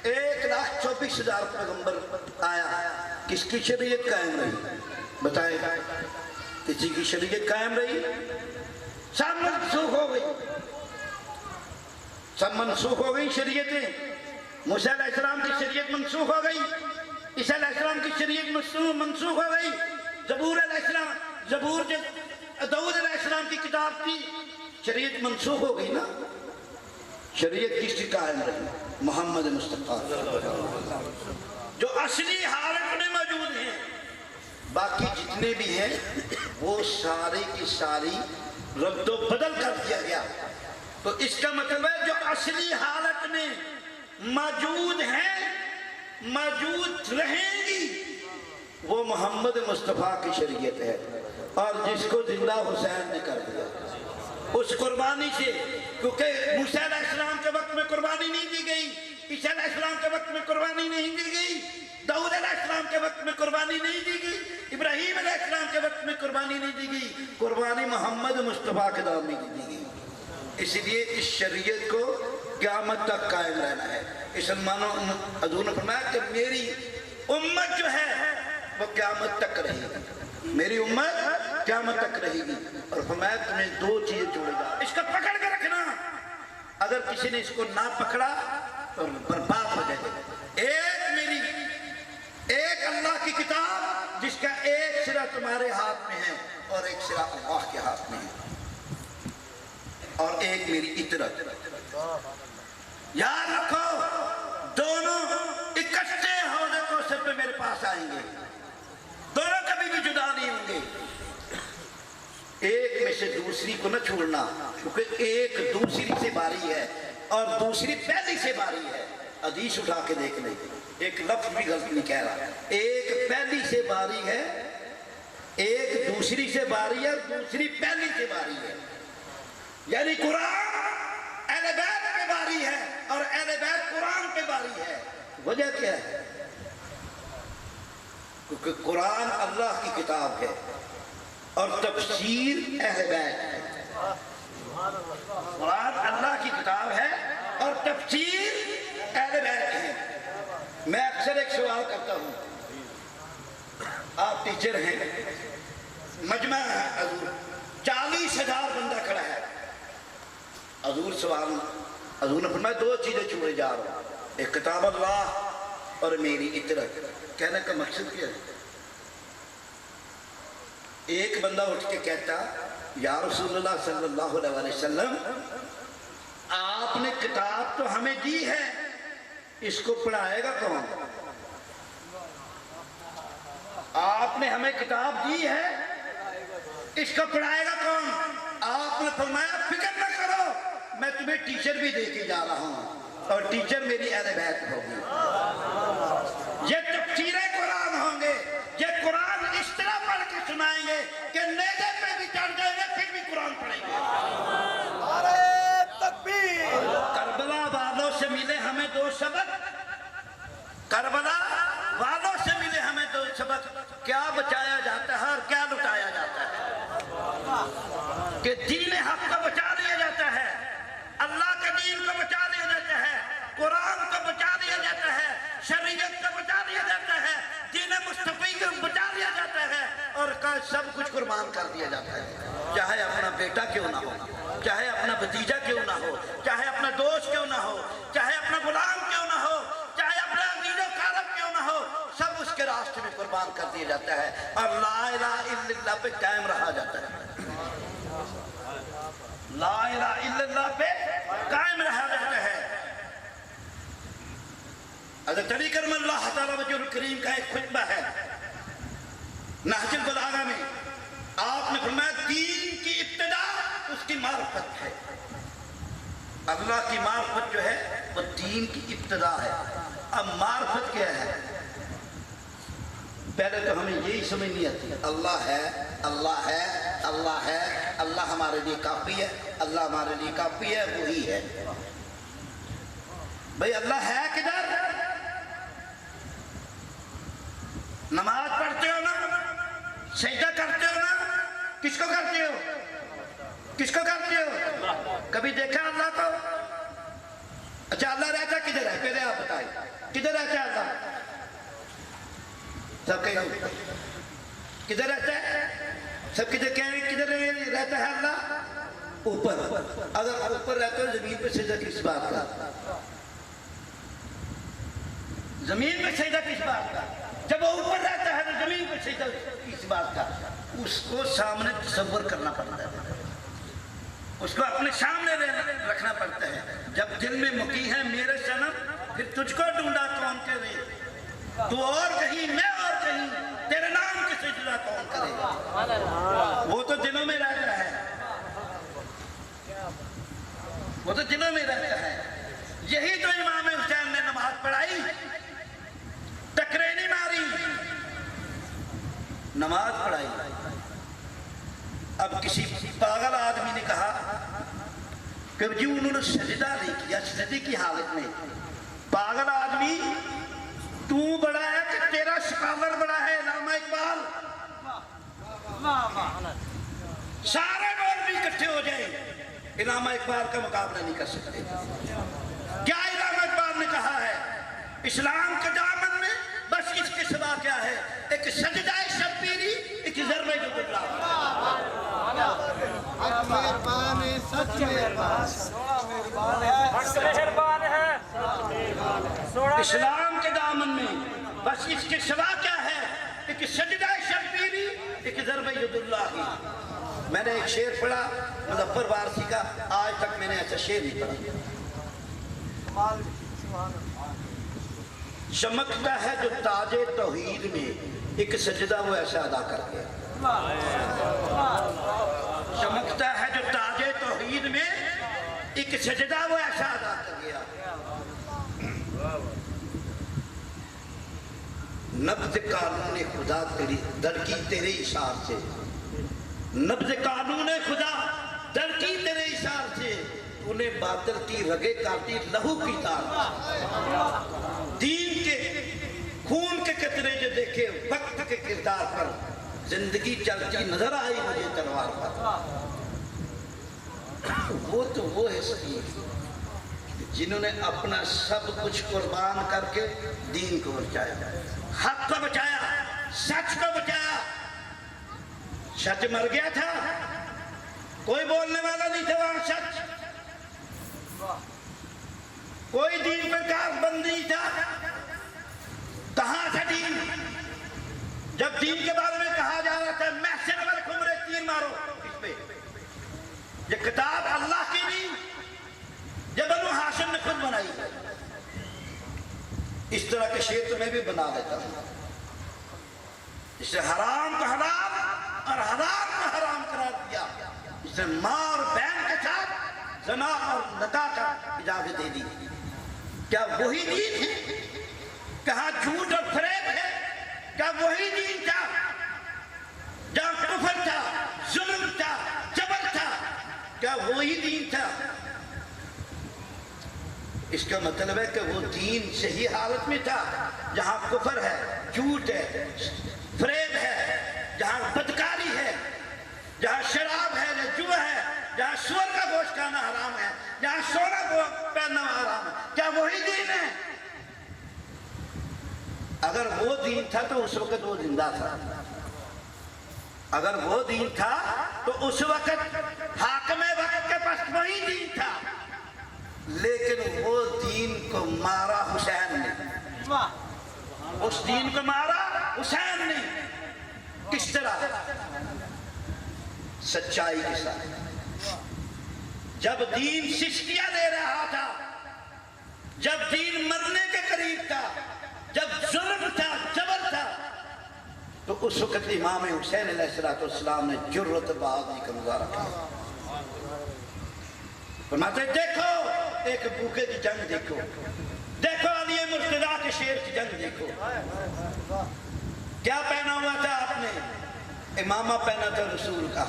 1,24,000 پیغمبر آیا، کس کی شریعت قائم رہی؟ بتائیں، کسی کی شریعت قائم رہی؟ سب منسوخ ہو گئی، سب منسوخ ہو گئی شریعتیں۔ موسیٰ علیہ السلام کی شریعت منسوخ ہو گئی، عیسیٰ علیہ السلام کی شریعت منسوخ ہو گئی، زبور علیہ السلام، زبور جو داؤد علیہ السلام کی کتاب تھی، شریعت منسوخ ہو گئی نا۔ شریعت کس کی قائم رہی؟ محمد مصطفیٰ، جو اصلی حالت میں موجود ہیں۔ باقی جتنے بھی ہیں وہ سارے کی ساری رد و بدل کر دیا گیا۔ تو اس کا مطلب ہے جو اصلی حالت میں موجود ہیں، موجود رہیں گی، وہ محمد مصطفیٰ کی شریعت ہے۔ اور جس کو زندہ حسین نے کر دیا اس قربانی سے، کیونکہ موسیٰ علیہ السلام کے وقت میں قربانی نہیں دی گئی، عیسیٰ علیہ السلام کے وقت میں قربانی نہیں دی گئی، داؤد علیہ السلام کے وقت میں قربانی نہیں دی گئی، ابراہیم علیہ السلام کے وقت میں قربانی نہیں دی گئی، قربانی محمد مصطفیٰ کے دور میں دی گئی۔ اس لیے اس شریعت کو قیامت تک قائم رہنا ہے۔ مسلمانوں، حضور نے فرمایا کہ میری امت جو ہے وہ قیامت تک رہے گی، میری امت قیامت تک رہے گی۔ اور فرمایا تمہیں 2 چیزیں جوڑے گا، اس کو پکڑ کے رکھنا، اگر کسی نے اس کو نہ پکڑا تو برباد ہو جائے گا۔ ایک اللہ کی کتاب جس کا ایک سرا تمہارے ہاتھ میں ہے اور ایک سرا اللہ کے ہاتھ میں ہے، اور ایک میری اطاعت۔ یاد رکھو دونوں اکٹھے ہونے کو سب پہ میرے پاس آئیں گے، دونوں کبھی بھی جدا نہیں ہوں گے۔ ایک میں سے دوسری کو نہ چھوڑنا، کیونکہ ایک دوسری سے باری ہے اور دوسری پہلی سے باری ہے۔ حدیث اٹھا کے دیکھ لیں، ایک لفظ بھی غلط نہیں کہہ رہا، ایک پہلی سے باری ہے، ایک دوسری سے باری ہے، دوسری پہلی سے باری ہے۔ یعنی قرآن اہل بیت پہ باری ہے اور اہل بیت قرآن پہ باری ہے۔ وجہ کیا ہے؟ کیونکہ قرآن اللہ کی کتاب ہے اور تفسیر اہل بیت ہے۔ قرآن اللہ کی کتاب ہے اور تفسیر اہل بیت ہے۔ میں اکثر ایک سوال کرتا ہوں، آپ ٹیچر ہیں، مجمع ہے، حضور 40,000 بندہ کھڑا ہے، حضور حضور نے فرمایا 2 چیزیں چھوڑے جا رہا ہوں، ایک کتاب اللہ اور میری اطاعت۔ کہنے کا مقصد کیا ہے؟ ایک بندہ اٹھ کے کہتا یا رسول اللہ صلی اللہ علیہ وسلم، آپ نے کتاب تو ہمیں دی ہے، اس کو پڑھائے گا کون؟ آپ نے ہمیں کتاب دی ہے، اس کو پڑھائے گا کون؟ آپ نے فرمایا فکر نہ کرو، میں تمہیں ٹیچر بھی دے کے جا رہا ہوں اور ٹیچر میری اہل بیت ہوگی۔ یہ تفسیر قرآن ہوں گے، یہ قرآن اس طرح پڑھ کے سنائیں گے کہ نیزے پہ بھی چڑھ جائیں گے پھر بھی قرآن پڑھیں گے۔ نعرہ تکبیر! کربلا والوں سے ملے ہمیں 2 سبق، کربلا والوں سے ملے ہمیں 2 سبق، کیا بچایا جاتا ہے اور کیا لٹایا جاتا ہے۔ کہ دین حق کو بچا لیا جاتا ہے، اللہ کے دین کو بچا لیا جاتا ہے، قرآن کو بچا لیا جاتا ہے، شریعت کا بچا دیا جاتا ہے، دین مصطفی کو بچا دیا جاتا ہے، اور سب کچھ قربان کر دیا جاتا ہے، چاہے اپنا بیٹا کیوں نہ ہو، چاہے اپنا بھتیجا کیوں نہ ہو، چاہے اپنا دوست کیوں نہ ہو، چاہے اپنا غلام کیوں نہ ہو، چاہے اپنا عزیز و قارب کیوں نہ ہو، سب اس کے راستے میں قربان کر دیا جاتا ہے، اور لا الہ الا اللہ پہ قائم رہا جاتا ہے، لا الہ الا اللہ پہ قائم رہا جاتا ہے۔ حضرت علی کرم اللہ تعالیٰ وجہ الکریم کا ایک خطبہ ہے نہج البلاغہ میں، آپ نے فرمایا دین کی ابتدا اس کی معرفت ہے، اللہ کی معرفت جو ہے وہ دین کی ابتدا ہے۔ اب معرفت کیا ہے؟ پہلے تو ہمیں یہی سمجھ نہیں آتی، اللہ ہے، اللہ ہے، اللہ ہے، اللہ ہمارے لیے کافی ہے، اللہ ہمارے لیے کافی ہے، وہی ہے۔ بھئی اللہ ہے کدھر؟ نماز پڑھتے ہو نا، سجدہ کرتے ہو نا، کس کو کرتے ہو؟ کس کو کرتے ہو؟ کبھی دیکھا اللہ کو؟ اچھا اللہ رہتا کدھر ہے؟ پہلے آپ بتائیں کدھر رہتا ہے اللہ؟ سب کہیں کدھر رہتا ہے؟ سب کدھر کہیں گے کدھر رہتا ہے اللہ؟ اوپر۔ اگر اوپر رہتا ہے زمین پہ سجدہ کس بات کا؟ زمین پہ سجدہ کس بات کا؟ جب وہ اوپر رہتا ہے تو زمین پہ سجدہ کس بات کا؟ اس کو سامنے تصور کرنا پڑتا ہے، اس کو اپنے سامنے رکھنا پڑتا ہے۔ جب دل میں مکی ہے میرے صنم، پھر تجھ کو ڈھونڈا کون کرے، تو اور کہیں میں اور کہیں، تیرے نام کی سجدہ کون کرے؟ وہ تو دلوں میں رہتا ہے، وہ تو دلوں میں رہتا ہے۔ یہی تو امام حسین نے نماز پڑھائی، ٹکرے نہیں ماری، نماز پڑھائی۔ اب کسی پاگل آدمی نے کہا کہ جی انہوں نے سجدہ نہیں کیا، سجدے کی حالت میں۔ پاگل آدمی تو بڑا ہے کہ تیرا سکالر بڑا ہے؟ علامہ اقبال سارے لوگ بھی اکٹھے ہو جائیں، علامہ اقبال کا مقابلہ نہیں کر سکتے۔ کیا علامہ اقبال نے کہا ہے؟ اسلام کے دامن میں بس اس کے سوا کیا ہے؟ ایک سجدہ شبیری، ایک ضربہ جبلہ۔ مہربان ہے، سچ مہربان ہے۔ اسلام کے دامن میں بس اس کے سوا کیا ہے؟ ایک سجدہ شبیری، ایک ضربہ جبلہ۔ میں نے ایک شعر پڑھا مظفر وارسی کا، آج تک میں نے ایسا شعر نہیں پڑھا۔ چمکتا ہے جو تاج توحید میں، ایک سجدہ وہ ایسا ادا کر گیا۔ چمکتا ہے جو تاج توحید میں، ایک سجدہ وہ ایسا ادا کر گیا۔ نبض قانون خدا تیری درکی تیرے اشار سے، نبض قانون خدا درکی تیرے اشار سے، انہیں باطل کی رگے کاٹی لہو کی تار۔ دین کے خون کے قطرے جو دیکھے وقت کے کردار پر، زندگی چلتی نظر آئی مجھے تلوار پر۔ وہ تو وہ ہے صحیح جنہوں نے اپنا سب کچھ قربان کر کے دین کو بچایا، حق کو بچایا، سچ کو بچایا۔ سچ مر گیا تھا، کوئی بولنے والا نہیں تھا وہاں، سچ کوئی دین پر کار بند نہیں تھا۔ کہاں تھا دین؟ جب دین کے بارے میں کہا جا رہا تھا محسن والکمرے تیر مارو اس پہ، یہ کتاب اللہ کی نہیں، یہ بنو ہاشم نے خود بنائی۔ اس طرح کے شعر تو میں بھی بنا لیتا ہوں، اس نے حرام کو حلال اور حلال کو حرام قرار دیا، اس نے ماں اور بہن کے ساتھ زنا اور نکاح کا اجازت دے دی۔ کیا وہی دین ہے؟ کہاں جھوٹ اور فریب ہے؟ کیا وہی دین تھا جہاں کفر تھا، ظلم تھا، جبر تھا؟ کیا وہی دین تھا؟ اس کا مطلب ہے کہ وہ دین صحیح حالت میں تھا جہاں کفر ہے، جھوٹ ہے، فریب ہے، جہاں بدکاری ہے، جہاں شراب ہے، جہاں جوا ہے، جہاں سور کا گوشت کھانا حرام ہے، جہاں سونا پہننا حرام ہے۔ کیا وہی دین ہے؟ اگر وہ دین تھا تو اس وقت وہ زندہ تھا، اگر وہ دین تھا تو اس وقت حاکم وقت کے پاس وہی دین تھا، لیکن وہ دین کو مارا حسین نے، اس دین کو مارا حسین نے۔ کس طرح؟ سچائی کے ساتھ۔ جب دین سسکیاں دے رہا تھا، جب دین مرنے کے قریب تھا، جب ظلم تھا، جبر تھا، تو اس وقت امام حسین علیہ السلام نے جرأت بہادری کا مظاہرہ کیا۔ فرماتے دیکھو ایک بھوکے کی جنگ دیکھو، دیکھو علی مرتضیٰ کے شیر کی جنگ دیکھو۔ کیا پہنا ہوا تھا آپ نے؟ امامہ پہنا تھا رسول کا،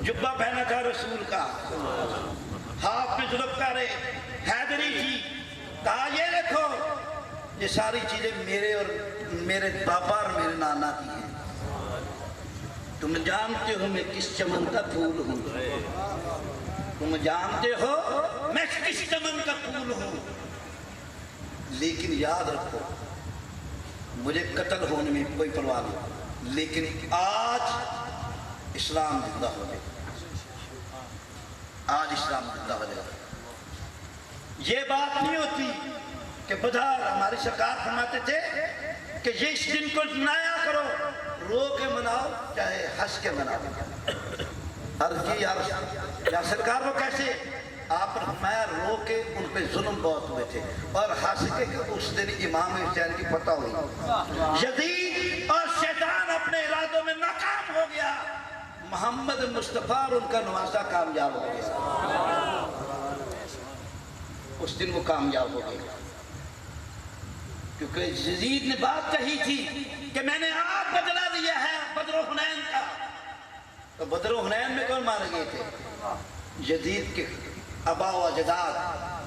جبہ پہنا تھا رسول کا، ہاتھ میں ذوالفقار حیدری تھی۔ کہا یہ دیکھو یہ ساری چیزیں میرے اور میرے بابا اور میرے نانا کی ہیں، تم جانتے ہو میں کس چمن کا پھول ہوں، تم جانتے ہو میں کس چمن کا پھول ہوں، لیکن یاد رکھو مجھے قتل ہونے میں کوئی پرواہ نہیں، لیکن آج اسلام زندہ ہو جائے، آج اسلام زندہ ہو جائے۔ یہ بات نہیں ہوتی کہ بدھار ہماری سرکار فرماتے تھے کہ یہ اس دن کو نایا کرو، رو کے مناؤ چاہے ہنس کے مناؤ۔ عرض کی یا سرکار وہ کیسے؟ آپ نے فرمایا رو کے ان پہ ظلم بہت ہوئے تھے، اور ہنس کے کہ اس دن امام حسین کی فتح ہوئی، یزید اور شیطان اپنے ارادوں میں ناکام ہو گیا، محمد مصطفیٰ اور ان کا نواسہ کامیاب ہو گیا، اس دن وہ کامیاب ہو گئے، کیونکہ یزید نے بات کہی تھی کہ میں نے آپ بدلہ دیا ہے بدر و حنین کا۔ تو بدر و حنین میں کون مارے گئے تھے؟ یزید کے آبا و اجداد۔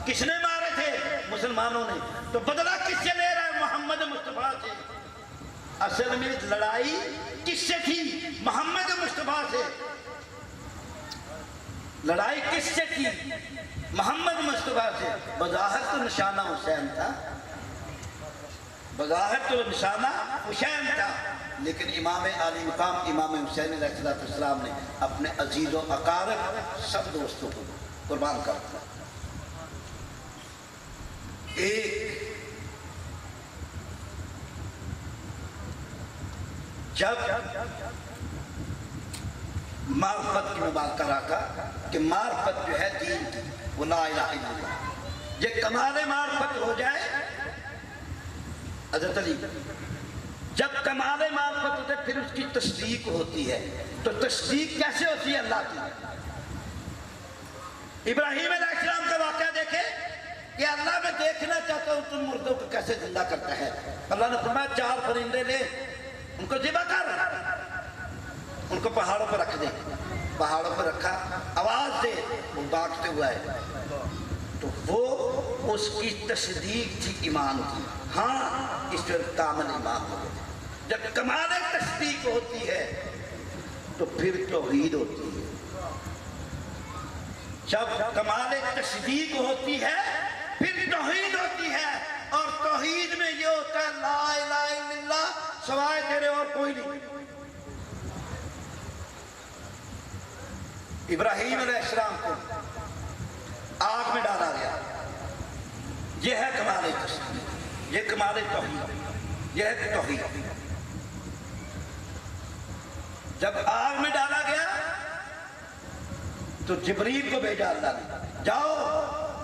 کس نے مارے تھے؟ مسلمانوں نے۔ تو بدلہ کس سے لے رہا ہے؟ محمد مصطفیٰ سے۔ اصل میں لڑائی کس سے تھی؟ محمد مصطفیٰ سے۔ لڑائی کس سے تھی؟ محمد مصطفیٰ سے۔ بظاہر تو نشانہ حسین تھا، بظاہر تو نشانہ حسین تھا، لیکن امام عالی مقام امام حسین علیہ السلام نے اپنے عزیز و اقارب سب دوستوں کو قربان کر دیا۔ ایک جب معرفت کی میں بات کر رہا تھا کہ معرفت جو ہے دین کی وہ لا الہ الا اللہ، یہ کمال معرفت ہو جائے حضرت علی، جب کمال معرفت ہوتے پھر اس کی تصدیق ہوتی ہے۔ تو تصدیق کیسے ہوتی ہے؟ اللہ کی۔ ابراہیم علیہ السلام کا واقعہ دیکھے کہ اللہ میں دیکھنا چاہتا ہوں تم مردوں کو کیسے زندہ کرتا ہے۔ اللہ نے فرمایا 4 پرندے لے، ان کو ذبح کر، ان کو پہاڑوں پر رکھ دے۔ پہاڑوں پر رکھا، آواز دے، وہ بانٹتے ہوئے آئے۔ تو وہ اس کی تصدیق تھی ایمان کی، ہاں اس پر کامل ایمان ہو گئے۔ جب کمال تصدیق ہوتی ہے تو پھر توحید ہوتی ہے۔ جب کمال تصدیق ہوتی ہے پھر توحید ہوتی ہے، اور توحید میں یہ ہوتا ہے لا الہ الا اللہ سوائے تیرے اور کوئی نہیں۔ ابراہیم علیہ السلام کو آگ میں ڈالا گیا، یہ ہے کمال تصدیق، یہ کمال توحید، یہ ہے توحید۔ جب آگ میں ڈالا گیا تو جبریل کو بھیجا اللہ نے، جاؤ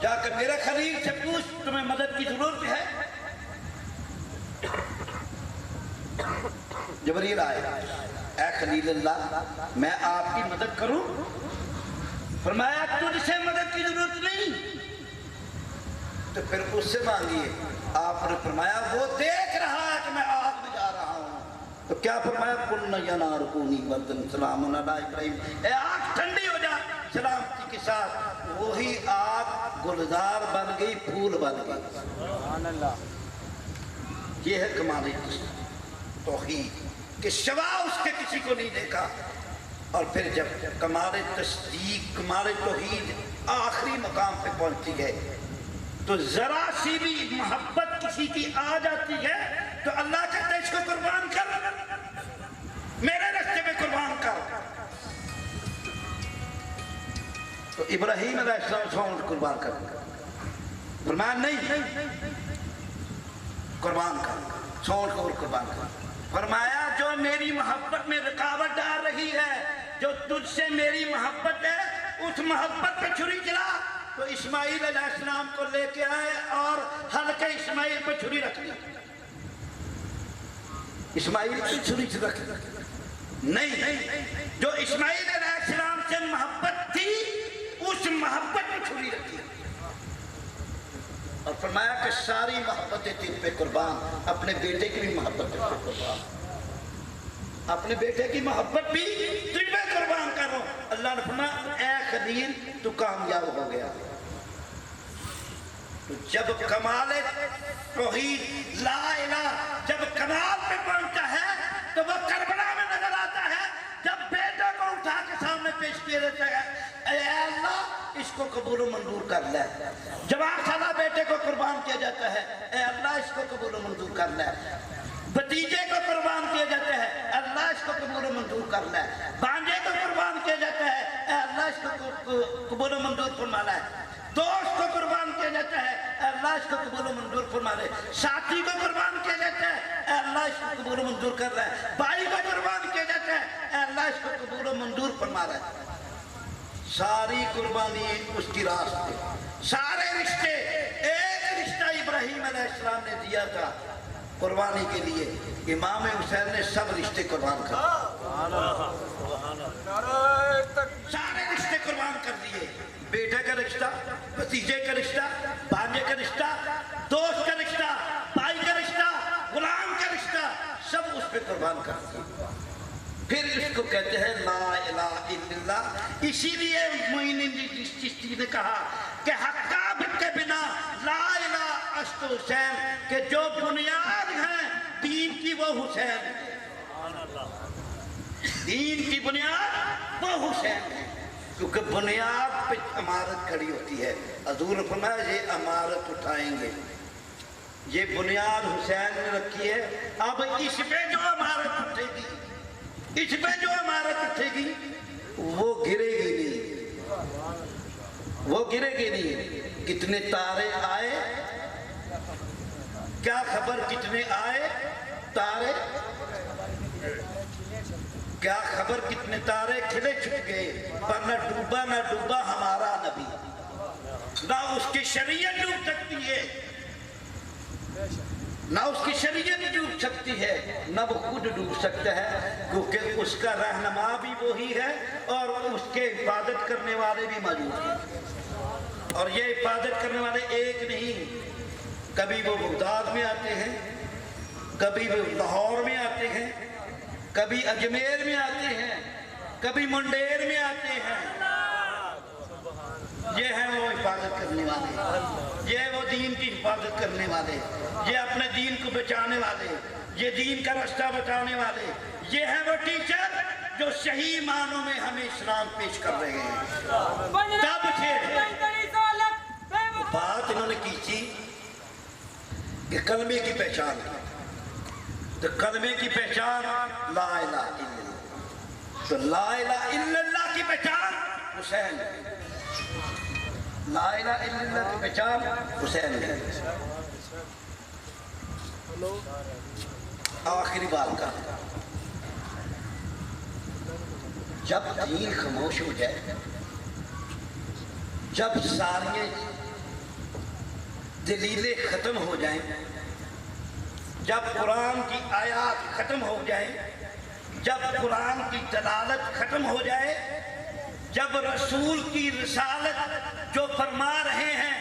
جا کر میرے خلیل سے پوچھ تمہیں مدد کی ضرورت ہے۔ جبریل آئے، اے خلیل اللہ میں آپ کی مدد کروں؟ فرمایا تجھ سے مدد کی ضرورت نہیں، تو پھر اس سے مانگیے۔ آپ نے فرمایا وہ دیکھ رہا ہے کہ میں آگ میں جا رہا ہوں، تو کیا فرمایا قُلْنَا يَا نَارُ كُونِي بَرْدًا سَلَامٌ عَلَىٰ إِبْرَاہِيمَ، اے آگ ٹھنڈی ہو جا سلامتی کے ساتھ۔ وہی آگ گلزار بن گئی، پھول بن گئی۔ سبحان اللہ۔ یہ ہے کمال توحید کہ سوا اس کے کسی کو نہیں دیکھا۔ اور پھر جب کمال تصدیق، کمال توحید آخری مقام پہ پہنچتی ہے تو ذرا سی بھی محبت محبت کسی کی آ جاتی ہے تو اللہ کہتا ہے اس کو قربان کر، میرے راستے میں قربان کر۔ تو ابراہیم علیہ السلام سونٹ قربان کر، فرمایا نہیں، قربان کر، سونٹ کو قربان کر۔ فرمایا جو میری محبت میں رکاوٹ ڈال رہی ہے، جو تجھ سے میری محبت ہے، اس محبت پہ چھری چلا۔ تو اسماعیل علیہ السلام کو لے کے آئے اور حلقہ اسماعیل پہ چھری رکھ دی۔ اسماعیل پہ چھری رکھ دی، نہیں، جو اسماعیل علیہ السلام سے محبت تھی اس محبت پہ چھری رکھی اور فرمایا کہ ساری محبتیں تجھ پہ قربان، اپنے بیٹے کی بھی محبت تجھ پہ قربان، اپنے بیٹے کی محبت بھی تجھ پہ قربان کرو۔ اللہ نے فرمایا اے خلیل تو کامیاب ہو گیا۔ تو جب کمال توحید لا الہ جب کمال پہ پہنچتا ہے تو وہ کربلا میں نظر آتا ہے، جب بیٹے کو اٹھا کے سامنے پیش کیا جاتا ہے، اے اللہ اس کو قبول و منظور کر لے۔ جواب سالہ بیٹے کو قربان کیا جاتا ہے، اے اللہ اس کو قبول و منظور کر لے۔ بھتیجے کو قربان کیا جاتا ہے، اللہ اس کو قبول و منظور کر لے۔ بانجے کو قربان کیا جاتا ہے، اے اللہ اس کو قبول و منظور فرما لے۔ دوست کو قربان کیا جاتا ہے، اے اللہ اس کو قبول و منظور فرما لے۔ ساتھی کو قربان کیا جاتا ہے، اے اللہ اس کو قبول و منظور کر لے۔ بھائی کو قربان کیا جاتا ہے، اے اللہ اس کو قبول و منظور فرما لے۔ ساری قربانی اس کی راست پہ، سارے رشتے، ایک رشتہ ابراہیم علیہ السلام نے دیا تھا قربانی کے لیے، امام حسین نے سب رشتے قربان کر سارے رشتے قربان کر دیے۔ بیٹے کا رشتہ، بھتیجے کا رشتہ، بھانجے کا رشتہ، دوست کا رشتہ، بھائی کا رشتہ، غلام کا رشتہ، سب اس پہ قربان کر دیے۔ پھر اس کو کہتے ہیں لا الہ الا اللہ۔ اسی لیے معین الدین چشتی نے کہا کہ حقاب کے بنا لا الہ اشت حسین، کہ جو بنیاد ہیں دین کی وہ حسین ہے، دین کی بنیاد وہ حسین ہے، کیونکہ بنیاد پہ عمارت کھڑی ہوتی ہے۔ حضور نے فرمایا یہ عمارت اٹھائیں گے، یہ بنیاد حسین نے رکھی ہے، اب اس پہ جو عمارت اٹھے گی، اس پہ جو عمارت اٹھے گی وہ گرے گی نہیں، وہ گرے گی نہیں۔ کتنے تارے آئے، کیا خبر کتنے آئے تارے، کیا خبر کتنے تارے کھلے چھپ گئے، پر نہ ڈوبا ہمارا نبی، نہ اس کی شریعت ڈوب سکتی ہے، نہ اس کی شریعت ڈوب سکتی ہے، نہ وہ خود ڈوب سکتا ہے، کیونکہ اس کا رہنما بھی وہی ہے اور اس کے حفاظت کرنے والے بھی موجود ہیں۔ اور یہ حفاظت کرنے والے ایک نہیں، کبھی وہ بغداد میں آتے ہیں، کبھی وہ لاہور میں آتے ہیں، کبھی اجمیر میں آتے ہیں، کبھی منڈیر میں آتے ہیں۔ یہ ہیں وہ حفاظت کرنے والے، یہ وہ دین کی حفاظت کرنے والے، یہ اپنے دین کو بچانے والے، یہ دین کا رستہ بتانے والے، یہ ہیں وہ ٹیچر جو صحیح معنوں میں ہمیں اسلام پیش کر رہے ہیں۔ تب سے بات انہوں نے کی تھی کہ کلمے کی پہچان، تو کلمے کی پہچان لا الہ الا اللہ، تو لا الہ الا اللہ کی پہچان حسین ہے، لا الہ الا اللہ کی پہچان حسین ہے۔ آخری بات کا، جب دین خاموش ہو جائے، جب ساری دلیلیں ختم ہو جائیں، جب قرآن کی آیات ختم ہو جائیں، جب قرآن کی دلالت ختم ہو جائے، جب رسول کی رسالت جو فرما رہے ہیں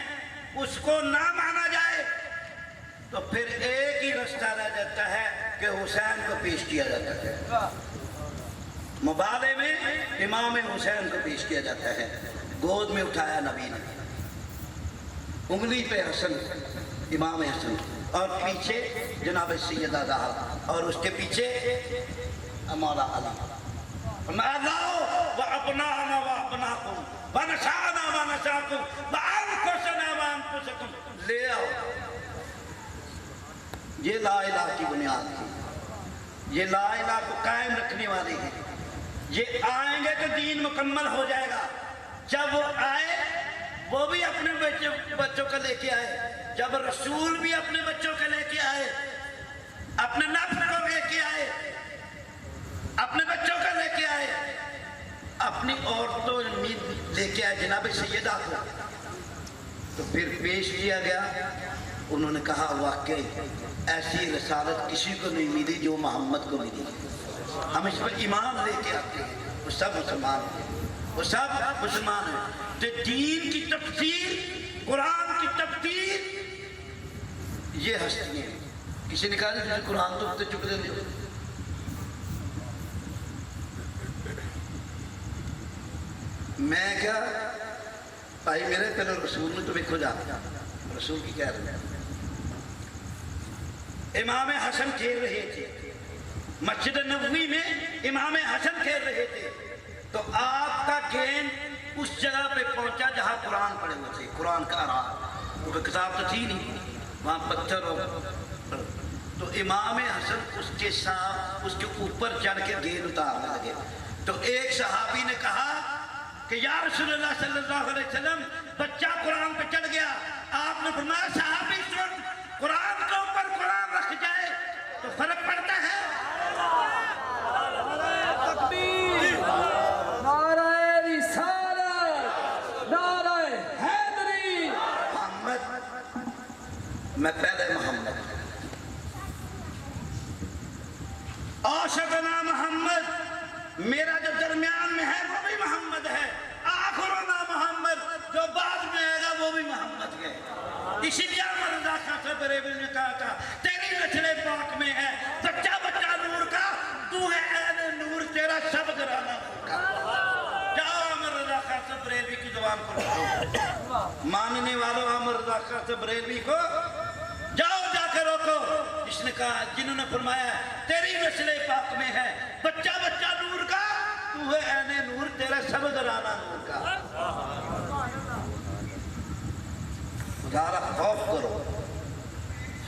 اس کو نہ مانا جائے، تو پھر ایک ہی رستہ رہ جاتا ہے کہ حسین کو پیش کیا جاتا ہے، مبالغے میں امام حسین کو پیش کیا جاتا ہے۔ گود میں اٹھایا نبی نے، انگلی پہ حسن، امام حسن، اور پیچھے جناب سیدہ زہرا، اور اس کے پیچھے مولا علی، لاؤ وَأَبْنَاءَنَا وَأَبْنَاءَكُمْ وَنَسَاءَنَا وَنَسَاءَكُمْ وَأَنفُسَنَا وَأَنفُسَكُمْ، لے آؤ یہ لا الہ کی بنیاد تھی، یہ لا الہ کو قائم رکھنے والے ہیں، یہ آئیں گے تو دین مکمل ہو جائے گا۔ جب وہ آئے وہ بھی اپنے بچوں کو لے کے آئے، جب رسول بھی اپنے بچوں کو لے کے آئے، اپنے نفس کو لے کے آئے، اپنے بچوں کو لے کے آئے، اپنی عورتوں لے کے آئے جناب سیدہ کو، تو پھر پیش کیا گیا۔ انہوں نے کہا واقعی ایسی رسالت کسی کو نہیں ملی جو محمد کو ملی، ہم اس پر ایمان لے کے آتے ہیں، وہ سب مسلمان ہیں، وہ سب مسلمان ہیں۔ تو دین کی تفسیر، قرآن کی تفسیر، یہ ہستی ہیں۔ کسی نے کہا نہیں قرآن تو چک دے دے، میں کیا بھائی میرے پہلے رسول نے تو دیکھو جا رسول کی کہہ رہے ہیں۔ امام حسن کھیل رہے تھے مسجد نبوی میں، امام حسن کھیل رہے تھے، تو آپ کا گیند اس جگہ پہ پہنچا جہاں قرآن پڑھے ہوئے تھے، قرآن کا آرام، کیونکہ کتاب تو تھی نہیں وہاں، پتھر ہو، تو امام حسن اس کے ساتھ اس کے اوپر چڑھ کے گیند اتارنے لگے، تو ایک صحابی نے کہا کہ یا رسول اللہ صلی اللہ علیہ وسلم بچہ قرآن پہ چڑھ گیا۔ آپ نے فرمایا صحابی سن، قرآن کے اوپر قرآن رکھ جائے تو فرق پڑتا ہے۔ تکبیر، نعرہ رسالت، نعرہ حیدری۔ محمد، میں پہلے محمد، اوسطنا محمد، میرا جو درمیان میں ہے وہ بھی محمد ہے، آخرنا محمد، جو بعد میں آئے گا وہ بھی محمد ہے۔ اسی لیے عمر رضا خان صاحب بریلوی نے کہا تھا تیری نسل پاک میں ہے بچہ بچہ نور کا، تو ہے عین نور، تیرا سب گرانا ہوگا۔ جاؤ عمر رضا خان صاحب بریلوی کی زبان پر روکو، ماننے والوں عمر رضا خان صاحب بریلوی کو جاؤ جا کے روکو۔ اس نے کہا جنہوں نے فرمایا تیری نسل پاک میں ہے بچہ بچہ نور کا، تو ہے عین نور، تیرا سب گرانا نور کا۔ خدا را خوف کرو،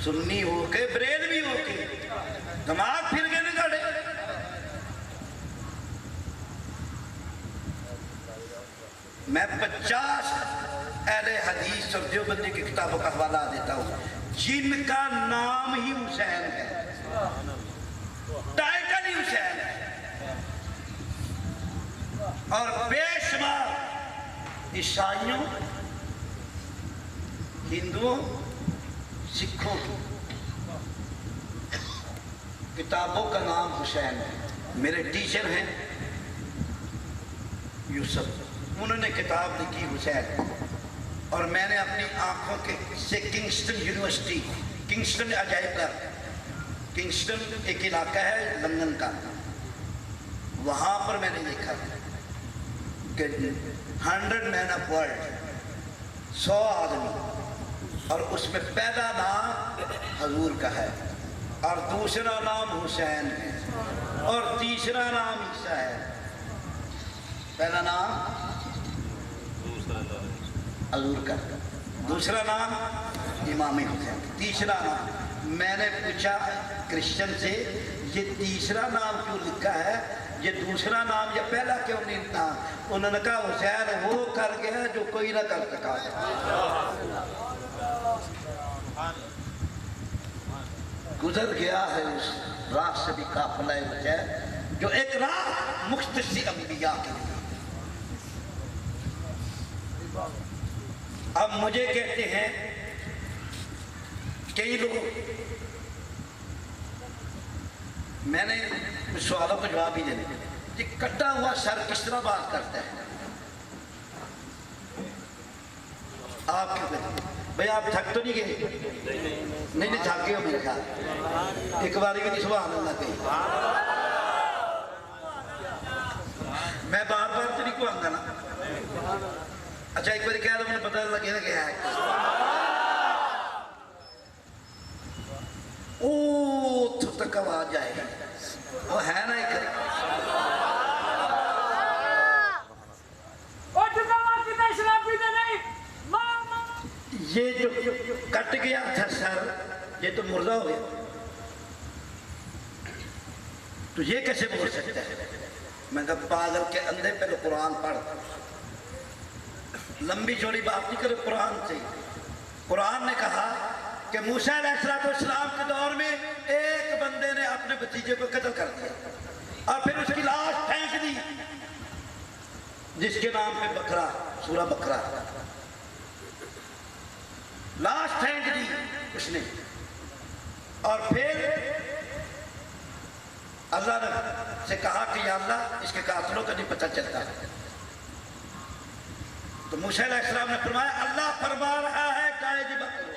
سنی ہو کے بریلوی ہو کے دماغ پھر کے نکڑے۔ میں 50 اہل حدیث اور دیوبندی کی کتابوں کا حوالہ دیتا ہوں جن کا نام ہی حسین ہے، ٹائٹل ہی حسین ہے، اور بے شمار عیسائیوں، ہندوؤں، سکھوں کی کتابوں کا نام حسین ہے۔ میرے ٹیچر ہیں یوسف، انہوں نے کتاب لکھی حسین، اور میں نے اپنی آنکھوں کے سے کنگسٹن یونیورسٹی، کنگسٹن عجائب گھر، کنگسٹن ایک علاقہ ہے لندن کا، وہاں پر میں نے دیکھا کہ 100 مین آف ورلڈ، 100 آدمی، اور اس میں پہلا نام حضور کا ہے، اور دوسرا نام حسین ہے، اور تیسرا نام عیسیٰ ہے۔ پہلا نام حضور کا، دوسرا نام امام حسین، تیسرا نام۔ میں نے پوچھا کرسچن سے یہ تیسرا نام کیوں لکھا ہے، یہ دوسرا نام یا پہلا کیوں نہیں لکھا؟ انہوں نے کہا حسین وہ کر گیا جو کوئی نہ کر سکا۔ گزر گیا ہے اس راہ سے بھی قافلہ حسین، جو ایک راہ مختص انبیاء کے لیے۔ اب مجھے کہتے ہیں کئی لوگ، میں نے سوالوں کا جواب ہی دینے کہ کٹا ہوا سر کس طرح بات کرتا ہے؟ آپ کیوں کہتے ہیں بھئی آپ تھک تو نہیں گئے؟ نہیں تھک گئے ہو میرے خیال، ایک باری بھی نہیں سبحان اللہ کہی۔ میں بار بار تو نہیں کہوں گا نا، اچھا ایک باری کہہ رہا مجھے پتہ لگے نا کہ ہے اوہ تو تک آواز جائے گی، وہ ہے نا ایک یہ جو کٹ گیا تھا سر، یہ تو مردہ ہو گیا۔ تو یہ کیسے بول سکتا ہے؟ میں کہا پاگل کے اندھے پہ قرآن پڑھ، لمبی چوڑی بات نہیں کرے قرآن سے۔ قرآن نے کہا کہ موسیٰ علیہ السلام کے دور میں ایک بندے نے اپنے بھتیجے کو قتل کر دیا اور پھر اس کی لاش پھینک دی، جس کے نام پہ بکرا، سورہ بکرا، لاش پھینک دی اس نے، اور پھر اللہ نے سے کہا کہ یا اللہ اس کے قاتلوں کا نہیں پتہ چلتا۔ تو موسیٰ علیہ السلام نے فرمایا اللہ فرما رہا ہے گائے ذبح کرو۔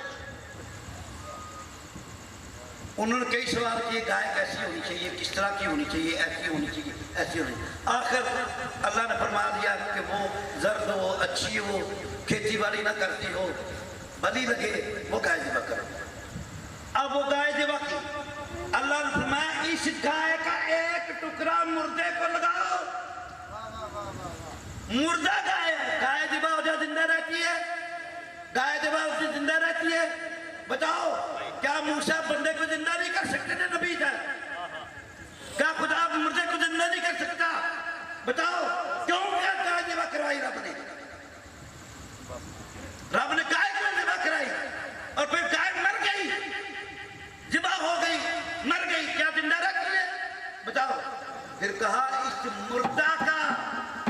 انہوں نے کئی سوال کیے، گائے کیسی ہونی چاہیے، کس طرح کی ہونی چاہیے، ایسی ہونی چاہیے، ایسی ہونی چاہیے۔ آخر اللہ نے فرما دیا کہ وہ زرد ہو، اچھی ہو، کھیتی باڑی نہ کرتی ہو، بلی لگے، وہ گائے ذبح کرو۔ اب وہ گائے ذبح کی، اللہ نے فرمایا اس گائے کا ایک ٹکڑا مردے کو لگاؤ۔ مردہ گائے، گائے ذبح ہو جائے زندہ رہتی ہے، گائے ذبح ہو جائے زندہ رہتی ہے۔ بتاؤ کیا موسیٰ بندے کو زندہ نہیں کر سکتے تھے نبی تھے؟ کیا خدا مردے کو زندہ نہیں کر سکتا؟ بتاؤ کیوں کیا گائے ذبح کروائی رب نے؟ رب نے گائے کیوں ذبح کرائی؟ اور پھر گائے مر گئی، ذبح ہو گئی، مر گئی، کیا زندہ رکھ لے؟ بتاؤ۔ پھر کہا اس مردہ کا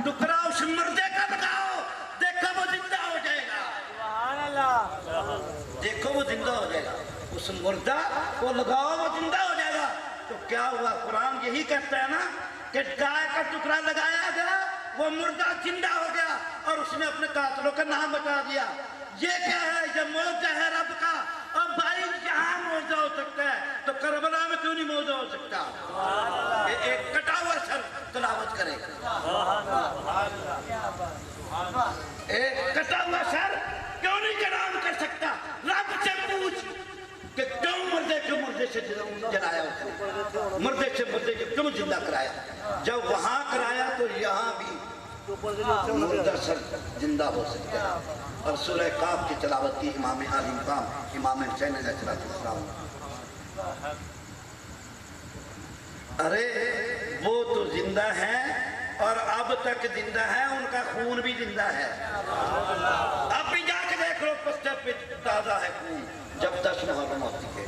ٹکڑا اس مردے کا لگاؤ، دیکھو وہ زندہ ہو جائے گا۔ سبحان اللہ، دیکھو وہ زندہ ہو جائے گا، اس مردہ کو لگاؤ وہ زندہ ہو جائے گا۔ تو کیا ہوا؟ قرآن یہی کہتا ہے نا کہ گائے کا ٹکڑا لگایا گیا، وہ مردہ زندہ ہو گیا اور اس نے اپنے قاتلوں کا نام بتا دیا۔ یہ کیا ہے؟ یہ موضع ہے رب کا۔ اب بھائی یہاں موضع ہو سکتا ہے تو کربلا میں کیوں نہیں موضع ہو سکتا؟ یہ ایک کٹا ہوا سر تلاوت کرے، ایک کٹا ہوا سر کیوں نہیں کلام کر سکتا؟ رب سے پوچھ کہ کیوں مردے سے جلایا اس نے، مردے سے کیوں زندہ کرایا؟ جب وہاں کرایا تو یہاں بھی مردہ سر زندہ ہو سکتا ہے۔ اور سورہ قاف کی تلاوت کی امام عالی مقام امام حسین علیہ السلام۔ ارے وہ تو زندہ ہیں اور اب تک زندہ ہے، ان کا خون بھی زندہ ہے۔ اب بھی جا کے دیکھ لو پتھر پہ تازہ ہے خون جب 10 محرم ہوتی ہے۔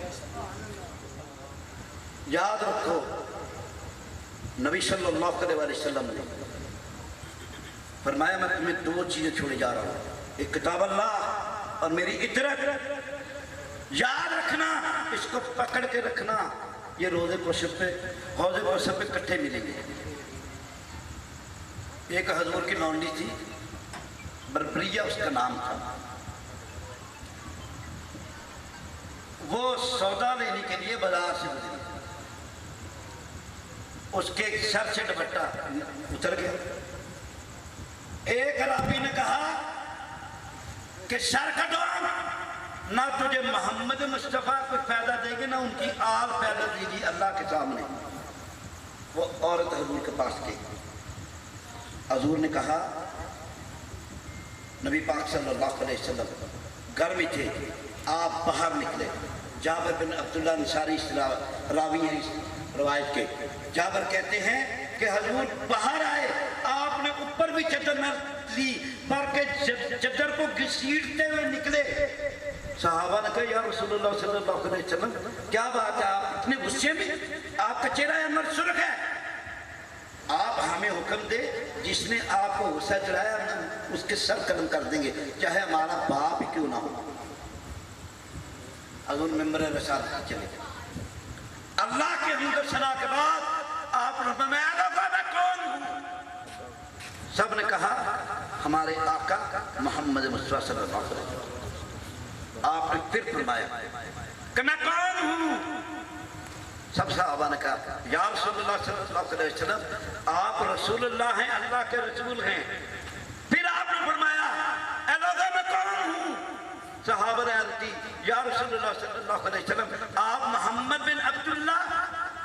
یاد رکھو نبی صلی اللہ علیہ وسلم نے فرمایا میں تمہیں 2 چیزیں چھوڑے جا رہا ہوں، ایک کتاب اللہ اور میری اطاعت۔ یاد رکھنا، اس کو پکڑ کے رکھنا، یہ روزے کوثر پہ، حوض کوثر پہ کٹھے ملیں گے۔ ایک حضور کی لونڈی تھی، بربریہ اس کا نام تھا، وہ سودا لینے کے لیے بازار سے گزری، اس کے سر سے دوپٹہ اتر گیا۔ ایک عربی نے کہا کہ سر کٹو، نہ تجھے محمد مصطفیٰ کو فائدہ دے گی نہ ان کی آل فائدہ دے گی اللہ کے سامنے۔ وہ عورت حضور کے پاس گئی، حضور نے کہا نبی پاک صلی اللہ علیہ وسلم گھر میں تھے، آپ باہر نکلے۔ جابر بن عبداللہ انصاری راوی ہیں اس روایت کے، جابر کہتے ہیں کہ حضور باہر آئے، آپ نے اوپر بھی چادر نہ لی بلکہ چادر کو گھسیٹتے ہوئے نکلے۔ صحابہ نے کہا یا رسول اللہ صلی اللہ علیہ وسلم کیا بات ہے، آپ اتنے غصے میں، آپ کا چہرہ انور سرخ ہے، آپ ہمیں حکم دے جس نے آپ کو غصہ چڑھایا اس کے سر قلم کر دیں گے چاہے ہمارا باپ ہی کیوں نہ ہو۔ حضور ممبر رسالت چلے گئے، اللہ کے حمد و ثنا کے بعد آپ نے فرمایا میں کون ہوں؟ سب نے کہا ہمارے آقا محمد مصطفیٰ صلی اللہ علیہ وسلم۔ آپ نے پھر فرمایا کہ میں کون ہوں؟ سب صحابہ نے کہا یا رسول اللہ صلی اللہ علیہ وسلم آپ رسول اللہ ہیں، اللہ کے رسول ہیں۔ پھر آپ نے فرمایا اے لوگوں میں کون ہوں؟ صحابہ نے عرض کی یا رسول اللہ صلی اللہ علیہ وسلم آپ محمد بن عبداللہ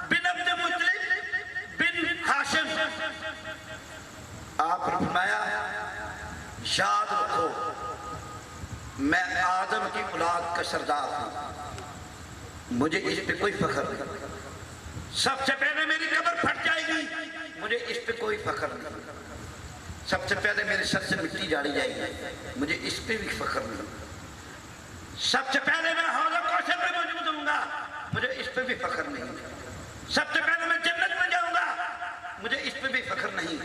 بن عبد مطلب بن ہاشم۔ آپ نے فرمایا یاد رکھو میں آدم کی اولاد کا سردار ہوں، مجھے اس پہ کوئی فخر نہیں، سب سے پہلے میری قبر پھٹ فخر نہیں. سب سے پہلے میرے سر سے مٹی جاڑی جائے گی، مجھے اس پہ بھی فخر نہیں. سب سے پہلے میں حوض کوثر پہ موجود ہوں گا، مجھے اس پہ بھی فخر نہیں. سب سے پہلے میں جنت میں جاؤں گا، مجھے اس پہ بھی فخر نہیں.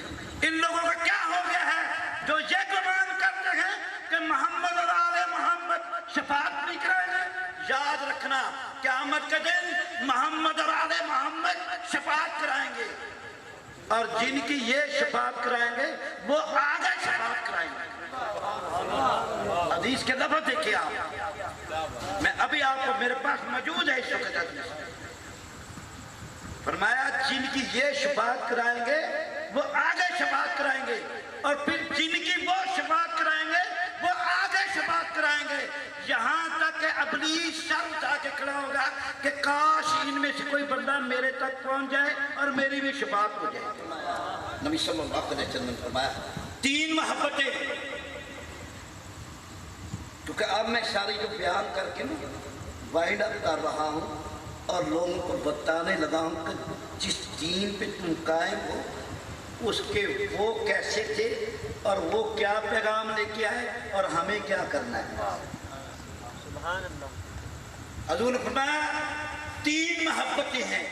ان لوگوں کا کیا ہو گیا ہے جو یہ گمان کرتے ہیں کہ محمد اور آل محمد شفاعت نہیں کرائیں گے؟ یاد رکھنا قیامت کے دن محمد اور آل محمد شفاعت کرائیں گے، اور جن کی یہ شفاعت کرائیں گے وہ آگے شفاعت کرائیں گے. حدیث کے لفظ دیکھیں آپ، میں ابھی آپ کو میرے پاس موجود ہے اس وقت حدیث. فرمایا جن کی یہ شفاعت کرائیں گے وہ آگے شفاعت کرائیں گے، اور پھر جن کی وہ شفاعت کرائیں گے وہ آگے شفاعت کرائیں گے، یہاں تک کہ ابلیس سر اٹھا کے کھڑا ہوگا کہ کاش ان میں سے کوئی بندہ میرے تک پہنچ جائے اور میری بھی شفاعت ہو جائے. نبی صلی اللہ علیہ وسلم نے فرمایا 3 محبتیں. کیونکہ اب میں ساری جو بیان کر کے وائنڈ اپ کر رہا ہوں اور لوگوں کو بتانے لگا ہوں کہ جس دین پہ تم قائم ہو اس کے وہ کیسے تھے اور وہ کیا پیغام لے کے آئے اور ہمیں کیا کرنا ہے. حضور نے فرمایا 3 محبتیں ہیں.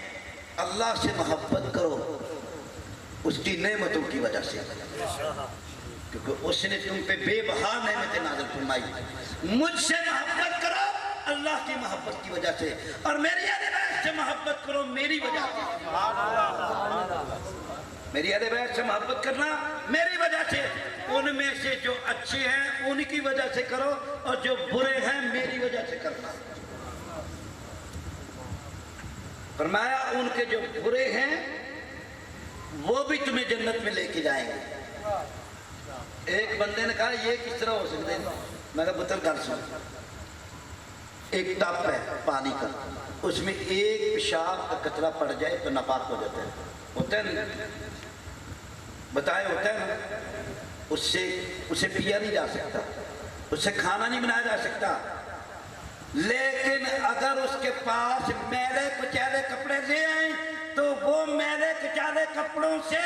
اللہ سے محبت کرو اس کی نعمتوں کی وجہ سے، کیونکہ اس نے تم پہ بے بہا نعمتیں نازل فرمائی. مجھ سے محبت کرو اللہ کی محبت کی وجہ سے، اور میری اہل بیت سے محبت کرو میری وجہ سے. میری اہل بیت سے محبت کرنا میری وجہ سے. ان میں سے جو اچھے ہیں ان کی وجہ سے کرو، اور جو برے ہیں میری وجہ سے کرنا. فرمایا ان کے جو برے ہیں وہ بھی تمہیں جنت میں لے کے جائیں گے. ایک بندے نے کہا یہ کس طرح ہو سکتے ہیں؟ میں کہا پتر گل سن، ایک ٹپ ہے پانی کا، اس میں ایک پیشاب کا قطرہ پڑ جائے تو ناپاک ہو جاتا ہے. ہوتا ہے نہیں؟ بتائے ہوتا ہے نا؟ اسے پیا نہیں جا سکتا، اس سے کھانا نہیں بنایا جا سکتا. لیکن اگر اس کے پاس میلے کچیلے کپڑے لے آئیں تو وہ میلے کچیلے کپڑوں سے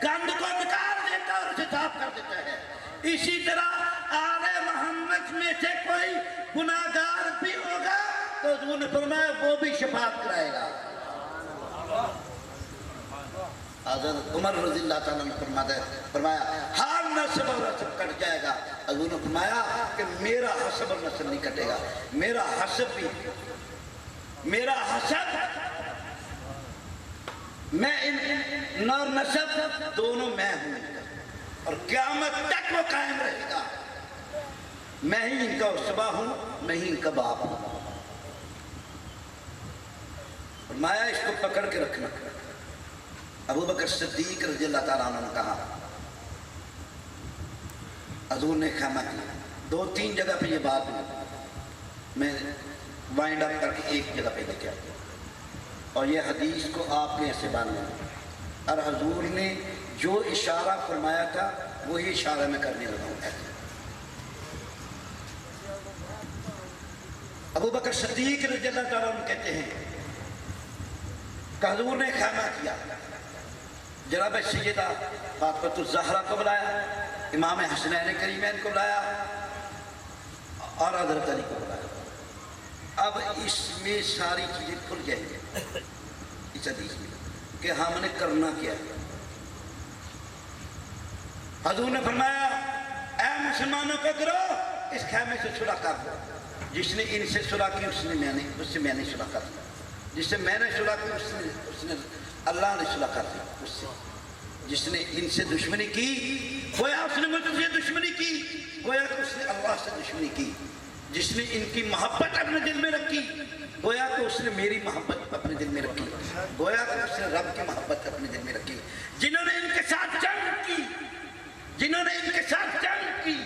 گند کو نکال دیتا اور اسے صاف کر دیتا ہے. اسی طرح آل محمد میں سے کوئی گناہگار بھی ہوگا تو حضور نے فرمایا وہ بھی شفاعت کرائے گا. حضرت عمر رضی اللہ تعالیٰ نے فرمایا ہر نسب اور نسب کٹ جائے گا. حضور نے فرمایا کہ میرا حسب اور نسب نہیں کٹے گا، میرا حسب بھی، میرا حسب، میں ان اور نسب دونوں میں ہوں، اور قیامت تک وہ قائم رہے گا. میں ہی ان کا اسبا ہوں، میں ہی ان کا باپ ہوں. فرمایا اس کو پکڑ کے رکھنا. ابو بکر صدیق رضی اللہ تعالیٰ عنہ نے کہا، حضور نے خیمہ کیا. 2-3 جگہ پہ یہ بات میں وائنڈ اپ کر کے ایک جگہ پہ لے کے آیا، اور یہ حدیث کو آپ نے ایسے باندھنا، اور حضور نے جو اشارہ فرمایا تھا وہی اشارہ میں کرنے لگا ہوں. ابو بکر صدیق رضی اللہ تعالیٰ عنہ کہتے ہیں کہ حضور نے خیمہ کیا، جناب سیدہ فاطمہ الزہرا کو بلایا، امام حسنین کریمین کو بلایا، اور حضرت علی کو بلایا. اب اس میں ساری چیزیں کھل جائیں گے اس حدیث میں کہ ہم نے کرنا کیا ہے. حضور نے فرمایا اے مسلمانوں کو کرو اس خیمے سے صلح کر دو. جس نے ان سے صلح کی اس سے میں نے صلح کر دیا، جس سے میں نے صلح کی اس نے اللہ نے صلح کر دی. اس سے جس نے ان سے دشمنی کی گویا اس نے مجھ سے دشمنی کی، گویا کہ اس نے اللہ سے دشمنی کی. جس نے ان کی محبت اپنے دل میں رکھی گویا کہ اس نے میری محبت اپنے دل میں رکھی، گویا کہ اس نے رب کی محبت اپنے دل میں رکھی. جنہوں نے ان کے ساتھ جنگ کی، جنہوں نے ان کے ساتھ جنگ کی،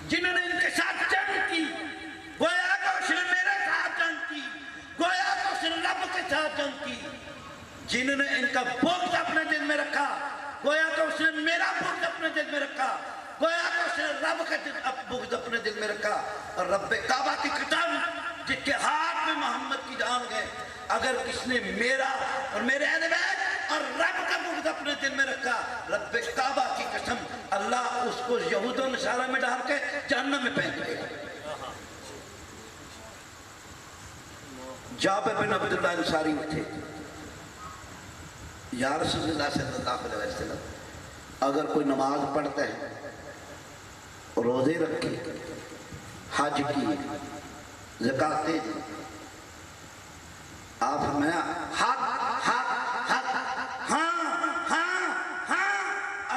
جنہوں نے ان کے ساتھ جنگ کی، گویا کہ اس نے میرے ساتھ جنگ کی، گویا کہ اس نے رب کے ساتھ جنگ کی. جنہوں نے ان کا بغض اپنے دل میں رکھا گویا کہ اس نے میرا بغض اپنے دل میں رکھا، گویا کہ اس نے رب کا بغض اپنے دل میں رکھا. اور رب کعبہ کی قسم جس کے ہاتھ میں محمد کی جان گئے، اگر کس نے میرا اور میرے اہل بیت اور رب کا بغض اپنے اپنے دل میں رکھا رب کعبہ کی قسم اللہ اس کو یہود و نصارہ میں ڈال کے جہنم میں پھینک دے گا۔ جابر بن عبداللہ انصاری اٹھے، یا رسول اللہ صلی اللہ علیہ وسلم اگر کوئی نماز پڑھتا ہے، روزے رکھے، حج کی، زکوٰۃ دی، آپ فرمایا حق حق حق، ہاں ہاں ہاں۔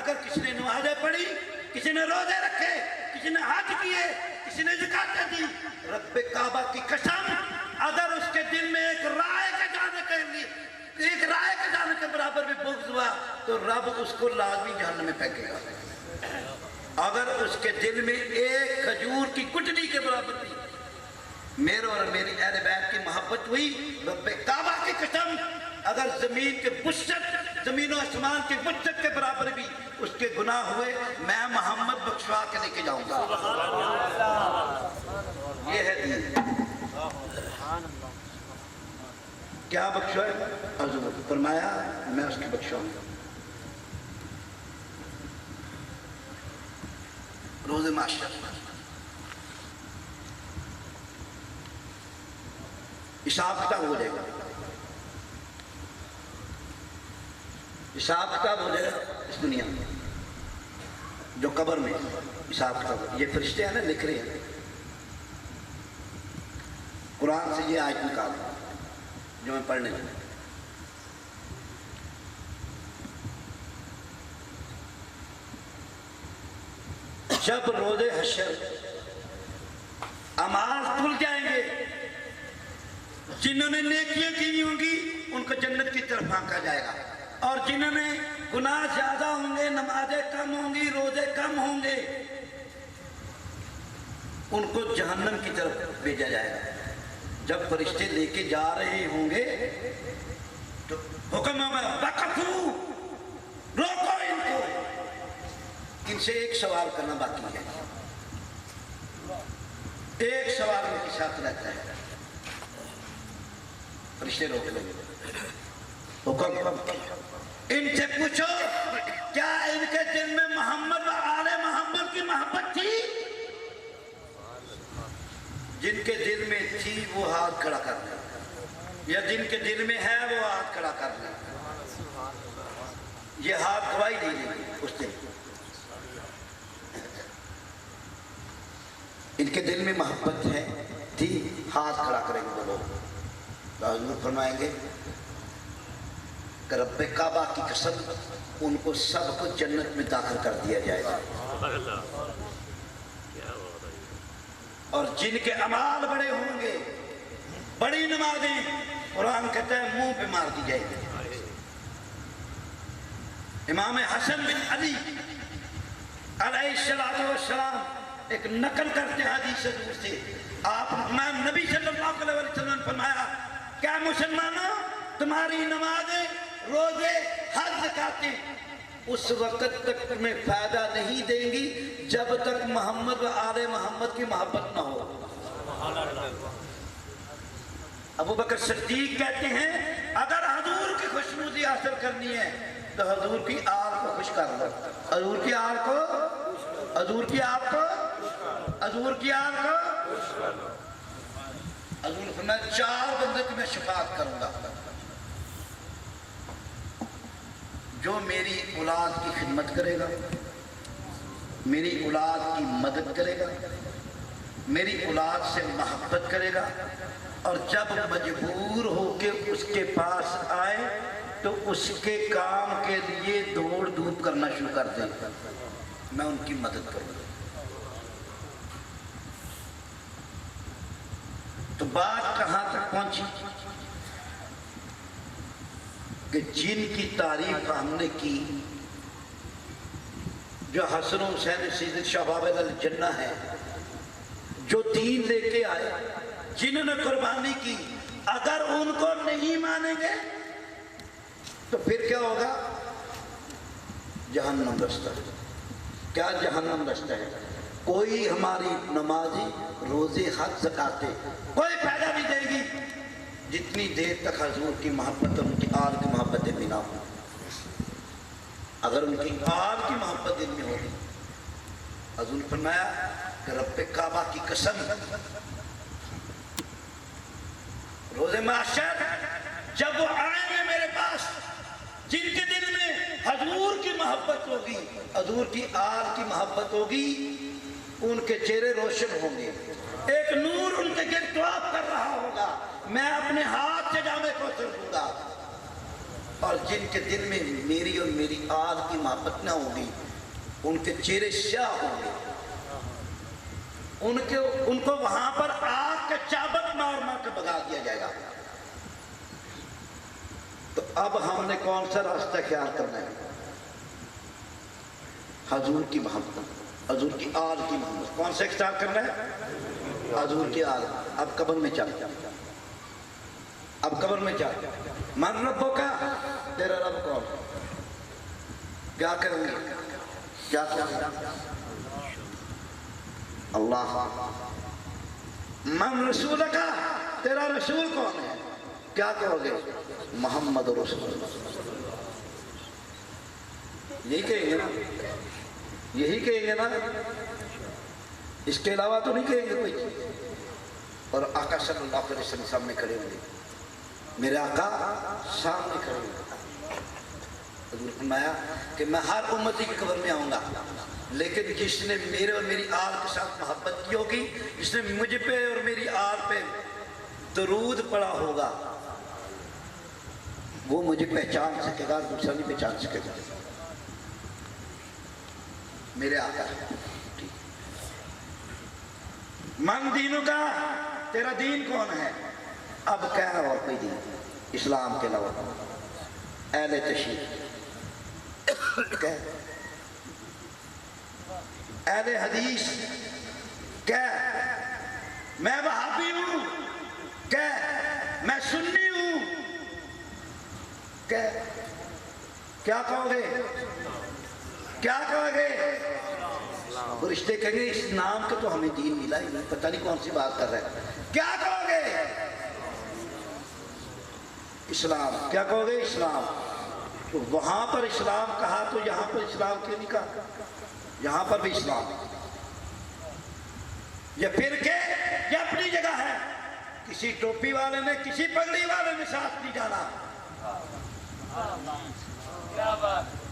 اگر کسی نے نمازیں پڑھی، کسی نے روزے رکھے، کسی نے حج کیے، کسی نے زکوٰۃ دی، رب کعبہ کی قسم اگر اس کے دل میں ایک رائے کے جانے کے برابر بھی بغض ہوا تو رب اس کو لازمی جہنم میں پھینکے گا۔ اگر اس کے دل میں ایک کھجور کی کٹڑی کے برابر بھی میرے اور میری اہل بیت کی محبت ہوئی، رب کعبہ کی قسم اگر زمین کے وسعت، زمین و آسمان کے وسعت کے برابر بھی اس کے گناہ ہوئے، میں محمد بخشوا کے لے کے جاؤں گا۔ یہ ہے دین۔ کیا بخشوائے؟ حضور فرمایا میں اس کی بخشاؤں گا۔ روز معاشر حساب کتاب ہو جائے گا، حساب کتاب ہو جائے گا اس دنیا میں، جو قبر میں حساب کتاب۔ یہ فرشتے ہیں نا لکھ رہے ہیں، قرآن سے یہ آیت نکال جو میں پڑھنے لگا۔ جب روز حشر اعمال کھل جائیں گے، جنہوں نے نیکیاں کی ہوں گی ان کو جنت کی طرف پھینکا جائے گا، اور جنہوں نے گناہ زیادہ ہوں گے، نمازیں کم ہوں گی، روزے کم ہوں گے، ان کو جہنم کی طرف بھیجا جائے گا۔ جب فرشتے لے کے جا رہے ہوں گے تو حکم ہوگا وقفو، روکو ان کو، ان سے ایک سوال کرنا باقی ہے، ایک سوال ان کے ساتھ رہتا ہے۔ فرشتے روک لیں گے، حکم ان سے پوچھو کیا ان کے دل میں محمد و آل محمد کی محبت تھی؟ جن کے دل میں تھی وہ ہاتھ کھڑا کر لیں، یا جن کے دل میں ہے وہ ہاتھ کھڑا کر لیں۔ یہ ہاتھ گواہی دے دیں گے اس دن۔ ان کے دل میں محبت ہے تھی، ہاتھ کھڑا کریں گے وہ لوگ۔ حضور فرمائیں گے کہ رب کعبہ کی قسم ان کو سب کو جنت میں داخل کر دیا جائے گا، اور جن کے اعمال بڑے ہوں گے، بڑی نمازیں، قرآن کہتا ہے منہ پہ مار دی جائے گی۔ امام حسن بن علی علیہ السلام ایک نقل کرتے ہیں حدیث حضور سے، آپ میں نبی صلی اللہ علیہ وسلم نے فرمایا کیا مسلمانوں تمہاری نمازیں، روزے، حج، زکاتیں اس وقت تک تمہیں فائدہ نہیں دیں گی جب تک محمد و آل محمد کی محبت نہ ہو۔ ابو بکر صدیق کہتے ہیں اگر حضور کی خوشنودی حاصل کرنی ہے تو حضور کی آل کو خوش کر لو، حضور کی آل کو، حضور کی آل کو، حضور کی آل کو۔ حضور نے فرمایا 4 بندے کی میں شفاعت کروں گا، جو میری اولاد کی خدمت کرے گا، میری اولاد کی مدد کرے گا، میری اولاد سے محبت کرے گا، اور جب مجبور ہو کے اس کے پاس آئے تو اس کے کام کے لیے دوڑ دھوپ کرنا شروع کر دے، میں ان کی مدد کروں گا۔ تو بات کہاں تک پہنچی کہ جن کی تعریف ہم نے کی، جو حسن و حسین سید شباب الجنہ ہے، جو دین لے کے آئے، جنہوں نے قربانی کی، اگر ان کو نہیں مانیں گے تو پھر کیا ہوگا؟ جہنم رستہ ہے۔ کیا جہنم رستہ ہے؟ کوئی ہماری نمازی، روزے، حج، زکاتیں کوئی فائدہ نہیں دے گی جتنی دیر تک حضور کی محبت اور ان کی آل کی محبت بھی نہ ہو۔ اگر ان کی آل کی محبت دل میں ہوگی. حضور فرمایا کہ رب کعبہ کی قسم، روز محشر جب وہ آئیں گے میرے پاس، جن کے دل میں حضور کی محبت ہوگی، حضور کی آل کی محبت ہوگی، ان کے چہرے روشن ہوں گے، ایک نور ان کے گرد طواف کر رہا ہوگا، میں اپنے ہاتھ سے جامِ کوثر دوں گا. اور جن کے دل میں میری اور میری آل کی محبت نہ ہوگی، ان کے چہرے سیاہ ہوں گے، ان کو وہاں پر آگ کا چابک مار مار کے بھگا دیا جائے گا. تو اب ہم نے کون سا راستہ اختیار کرنا ہے؟ حضور کی محبت، حضور کی آل کی محبت. کون سا اختیار کرنا ہے؟ حضور کی آل. اب قبر میں چل، اب قبر میں چل. من ربوں کا، تیرا رب کون؟ کیا کریں گے؟ کیا کریں گے؟ اللہ. من رسول کا، تیرا رسول کون ہے؟ کیا کہو گے؟ محمد رسول اللہ. یہی کہیں گے نا، یہی کہیں گے نا، اس کے علاوہ تو نہیں کہیں گے کوئی. اور آقا صلی اللہ علیہ وسلم سامنے کھڑے ہوں گے، میرے آقا سامنے کھڑے ہوں گے. حضور فرمایا کہ میں ہر امتی کی قبر میں آؤں گا، لیکن جس نے میرے اور میری آل کے ساتھ محبت کی ہوگی، جس نے مجھ پہ اور میری آل پہ درود پڑا ہوگا، وہ مجھے پہچان سکے گا، دوسرا نہیں پہچان سکے گا. میرے آقا. من دینوں کا، تیرا دین کون ہے؟ اب کہہ رہا اور کوئی دین اسلام کے علاوہ. اہل تشریع کہہ، اہل حدیث کہہ، میں وہابی ہوں کہہ، میں سنی ہوں کہہ. کیا کہو گے؟ کیا کہو گے؟ فرشتے کہیں گے اس نام کا تو ہمیں دین ملا ہی نہیں، پتہ نہیں کون سی بات کر رہے ہیں. کیا کہو گے؟ اسلام. کیا کہو گے؟ اسلام. تو وہاں پر اسلام کہا تو یہاں پر اسلام کیوں نہیں کہا؟ یہاں پر بھی اسلام. یہ پھر کے یہ اپنی جگہ ہے. کسی ٹوپی والے نے، کسی پگڑی والے نے ساتھ نہیں جانا،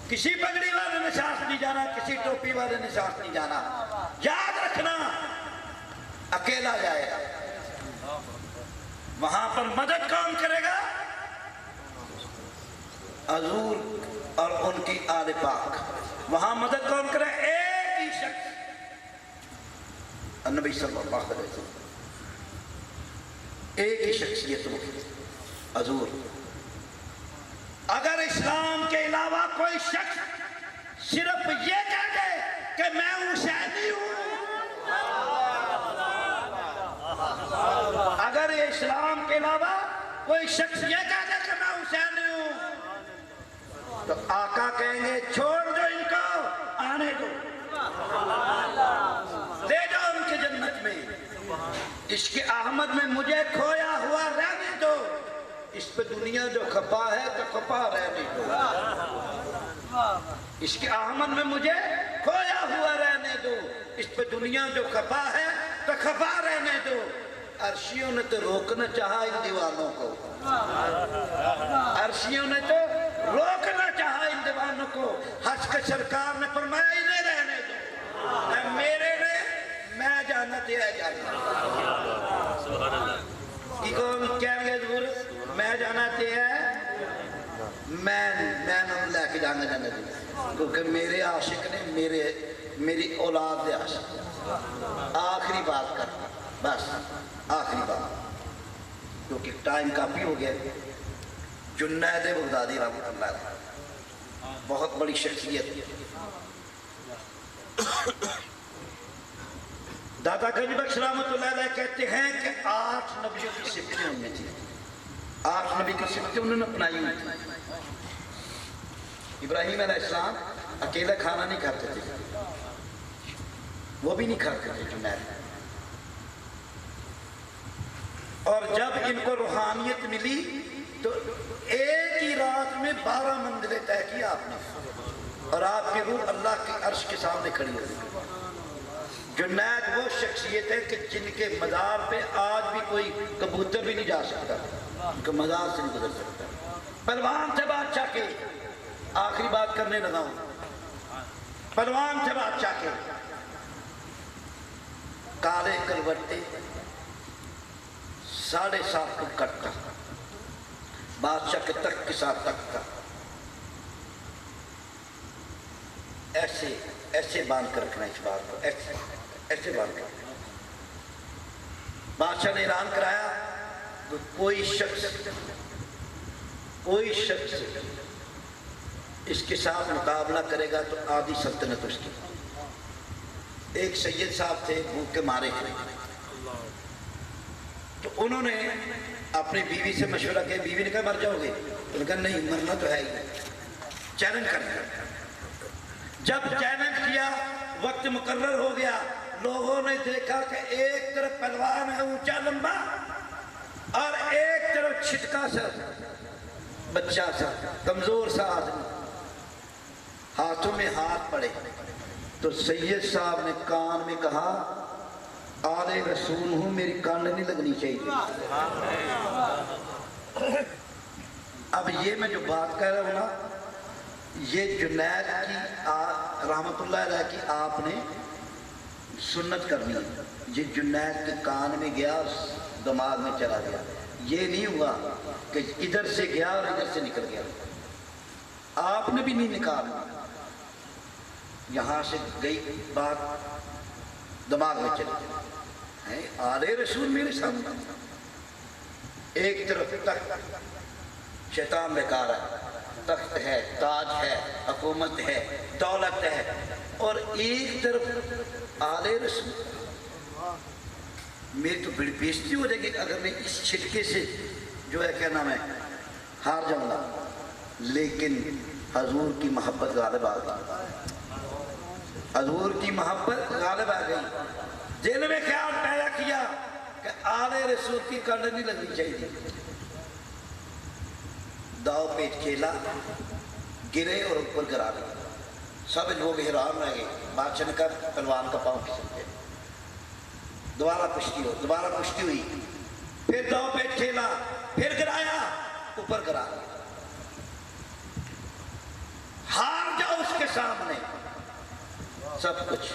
کسی پگڑی والے نے ساتھ نہیں جانا، کسی ٹوپی والے نے ساتھ نہیں جانا. یاد رکھنا، اکیلا جائے گا. وہاں پر مدد کون کرے گا؟ حضور اور ان کی آل پاک. وہاں مدد کون کرے؟ ایک ہی شخص، النبی صلی اللہ علیہ وسلم. ایک ہی شخصیت ہوگی، حضور. اگر اسلام کے علاوہ کوئی شخص صرف یہ کہہ دے کہ میں حسینی ہوں، اگر اسلام کے علاوہ کوئی شخص یہ کہہ دے کہ میں حسینی ہوں، تو آقا کہیں گے چھوڑ دو ان کو، آنے دو، دے دو ان کے جنت میں. عشق احمد میں مجھے کھویا ہوا رہنے دو، اس پہ دنیا جو کھپا ہے تو کھپا رہنے دو. عشق احمد میں مجھے کھویا ہوا رہنے دو، اس پہ دنیا جو کھپا ہے تو کھپا رہنے دو. عرشیوں نے تو روکنا چاہا ان دیوانوں کو، عرشیوں نے تو روکنا چاہا ان دیوانوں کو. حج کے سرکار نے فرمایا انہیں رہنے دو، میرے نے میں جانا دیا جانا. کیا ضرور میں جانا دیا میں لے کے جانا دیا، کیونکہ میرے عاشق نے میری اولاد دے عاشق. آخری بات کرنا، بس آخری بات، کیونکہ ٹائم کافی ہو گیا. جنید بغدادی رحمۃ اللہ علیہ، بہت بڑی شخصیت. دادا گنج بخش رحمۃ اللہ علیہ کہتے ہیں کہ 8 نبیوں کی صفتیں ان میں تھیں. 8 نبی کی صفتیں انہوں نے اپنائی ہوئی تھی. ابراہیم علیہ السلام اکیلے کھانا نہیں کھاتے تھے، وہ بھی نہیں کھاتے تھے جنید. اور جب ان کو روحانیت ملی تو ایک ہی رات میں 12 منزلیں طے کی آپ نے. اور آپ کی روح اللہ کے عرش کے سامنے کھڑی ہوگی۔ جنید وہ شخصیت ہے کہ جن کے مزار پہ آج بھی کوئی کبوتر بھی نہیں جا سکتا، ان کے مزار سے نہیں گزر سکتا۔ پروان سے بادشاہ کے آخری بات کرنے لگا ہوں، پروان سے بادشاہ کے کالے کلوٹے 7.5 فٹ کٹتا، بادشاہ کے تخت کے ساتھ تخت تھا، ایسے باندھ کر رکھنا اس بات کو، ایسے باندھ کر رکھنا۔ بادشاہ نے اعلان کرایا کہ کوئی شخص اس کے ساتھ مقابلہ کرے گا تو آدھی سلطنت اس کی۔ ایک سید صاحب تھے، بھوک کے مارے تھے، تو انہوں نے اپنی بیوی سے مشورہ کیا، بیوی نے کہا مر جاؤ گے، انہوں نے کہا نہیں مرنا تو ہے ہی، چیلنج کرنا۔ جب چیلنج کیا، وقت مقرر ہو گیا، لوگوں نے دیکھا کہ ایک طرف پہلوان ہے اونچا لمبا اور ایک طرف چھٹکا سا بچہ سا کمزور سا آدمی، ہاتھوں میں ہاتھ پڑے۔ تو سید صاحب نے کان میں کہا آل رسول ہوں، میری کان نہیں لگنی چاہیے۔ اب یہ میں جو بات کہہ رہا ہوں نا، یہ جنید کی رحمت اللہ علیہ کی آپ نے سنت کرنی ہے۔ یہ جنید کے کان میں گیا، دماغ میں چلا گیا، یہ نہیں ہوا کہ ادھر سے گیا اور ادھر سے نکل گیا، آپ نے بھی نہیں نکالا، یہاں سے گئی بات دماغ میں چلی گئی۔ آل رسول میرے سامنے، ایک طرف تخت شیطان بیکار ہے، تخت ہے، تاج ہے، حکومت ہے، دولت ہے، اور ایک طرف آل رسول۔ میری تو بڑی بےزتی ہو جائے گی اگر میں اس چھٹکے سے جو ہے کیا نام ہے ہار جاؤں گا، لیکن حضور کی محبت غالب آ گئی، حضور کی محبت غالب آ گئی۔ دل میں خیال پیدا کیا کہ آل رسول کی کنڈ نہیں لگنی چاہیے، داؤ پیچ کھیلا، گرے اور اوپر گرا گئے، سب لوگ حیران رہ گئے۔ بادشاہ نے کہا پہلوان کا پاؤں کھسک گیا، دوبارہ کشتی ہوئی، پھر داؤ پیچ کھیلا، پھر گرایا، اوپر گرا گیا۔ ہار جاؤ اس کے سامنے، سب کچھ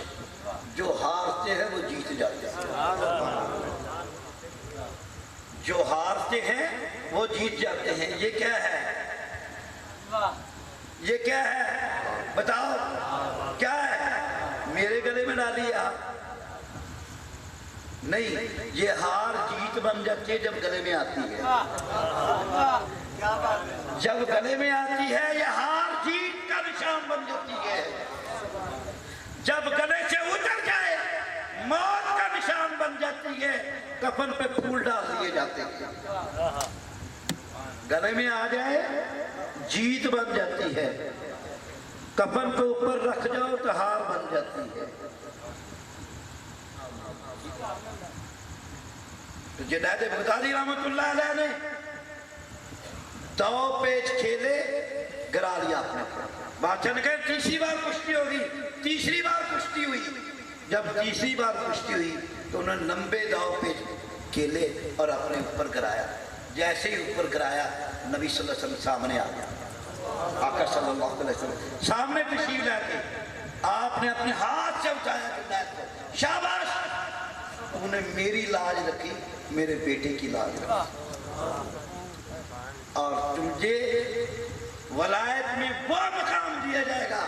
جو ہارتے ہیں وہ جیت جاتے ہیں، جو ہارتے ہیں وہ جیت جاتے ہیں۔ یہ کیا ہے؟ یہ کیا ہے؟ بتاؤ کیا ہے؟ میرے گلے میں ڈالی آپ؟ نہیں، یہ ہار جیت بن جاتی ہے جب گلے میں آتی ہے، جب گلے میں آتی ہے یہ ہار جیت کا نشان بن جاتی ہے، جب گلے سے اتر جائے موت کا نشان بن جاتی ہے، کفن پہ پھول ڈال دیے جاتے ہیں۔ گلے میں آ جائے جیت بن جاتی ہے، کفن پہ اوپر رکھ جاؤ تو ہار بن جاتی ہے۔ تو جنید بغدادی رحمت اللہ علیہ نے دو پیچ کھیلے، گرا لیا اپنے۔ بادشاہ نے کہا تیسری بار کشتی ہوگی، تیسری بار کشتی ہوئی۔ جب تیسری بار کشتی ہوئی تو انہوں نے لمبے داؤ پیچ کھیلے اور اپنے اوپر گرایا۔ جیسے ہی اوپر گرایا نبی صلی اللہ علیہ وسلم سامنے آ گیا، آقا صلی اللہ علیہ وسلم سامنے تشریف لے کے آپ نے اپنے ہاتھ سے اٹھایا جنید کو، شاباش، انہوں نے میری لاج رکھی، میرے بیٹے کی لاج رکھی، اور تجھے ولایت میں وہ مقام دیا جائے گا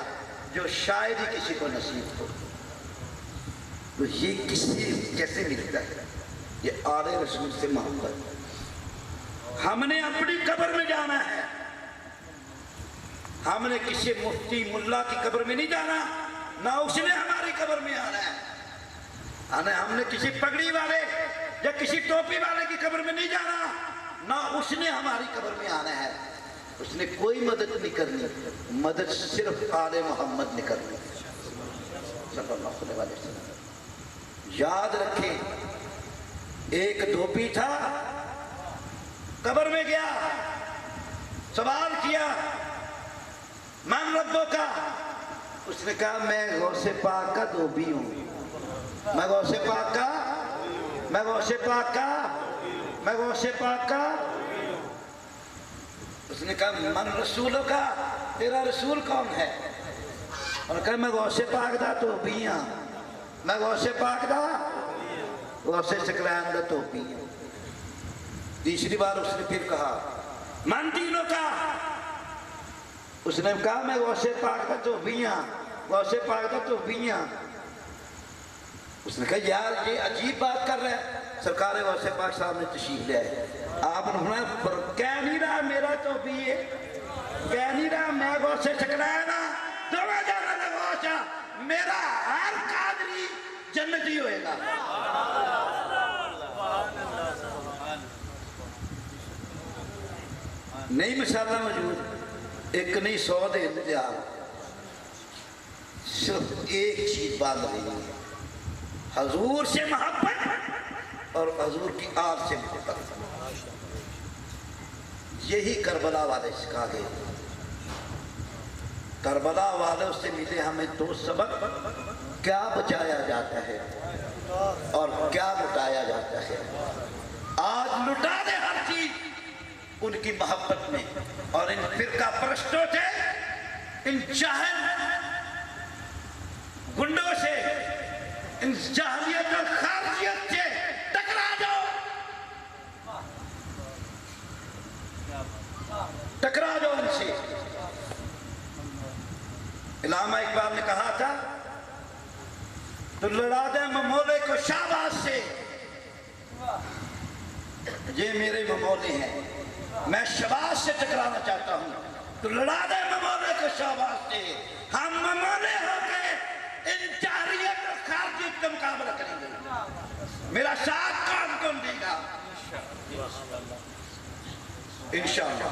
جو شاید ہی کسی کو نصیب ہو۔ تو یہ کیسے ملتا ہے؟ یہ آل رسول سے محبت۔ ہم نے اپنی قبر میں جانا ہے، ہم نے کسی مفتی ملا کی قبر میں نہیں جانا، نہ اس نے ہماری قبر میں آنا ہے، ہم نے کسی پگڑی والے یا کسی ٹوپی والے کی قبر میں نہیں جانا، نہ اس نے ہماری قبر میں آنا ہے۔ اس نے کوئی مدد نہیں کرنی، مدد صرف آل محمد نے کرنی صلی اللہ علیہ وسلم۔ یاد رکھیں، ایک دھوبی تھا، قبر میں گیا، سوال کیا من ربو کا، اس نے کہا میں غوث پاک کا دھوبی ہوں، میں غوث پاک کا، میں غوث پاک کا، میں غوث پاک کا۔ اس نے کہا من رسولوں کا، تیرا رسول کون ہے؟ اور کہا میں غوث پاک دا دھوبی ہاں، میں غوث پاک دا، غوث ثقلین دا دھوبی ہوں۔ تیسری بار اس نے پھر کہا من دینوں کا، اس نے کہا میں غوث پاک دا دھوبی ہاں، غوث پاک دا دھوبی ہاں۔ اس نے کہا یار یہ عجیب بات کر رہے ہیں۔ سرکار غوث پاک صاحب نے تشریف لے آئے، آپ نے فرمایا کہہ نہیں رہا میرا دھوبی ہے، کہہ نہیں رہا میں غوث ثقلین ہاں، دوڑا جانا نہ غوثا، میرا ہر قادری جنتی ہوئے گا۔ نہیں مسالہ موجود، ایک نہیں 100 دے انتظار، صرف ایک چیز باندھ رہی ہے، حضور سے محبت اور حضور کی آل سے محبت۔ یہی کربلا والے سکھا گئے۔ کربلا والوں سے ملے ہمیں 2 سبق، کیا بچایا جاتا ہے اور کیا لٹایا جاتا ہے۔ آج لٹا دے ہر چیز ان کی محبت میں، اور ان فرقہ پرستوں سے، ان جاہل گنڈوں سے، ان جاہلیت اور خارجیت سے ٹکرا جاؤ، ٹکرا جاؤ ان سے۔ علامہ اقبال نے کہا تھا تو لڑا دے ممولے کو شہباز سے، یہ میرے ممولے ہیں، میں شہباز سے ٹکرانا چاہتا ہوں، تو لڑا دے ممولے کو شہباز سے۔ ہم ممولے ہو کے ان جاہلیت اور خارجیت کا مقابلہ کریں گے۔ میرا ساتھ کون دے گا؟ انشاءاللہ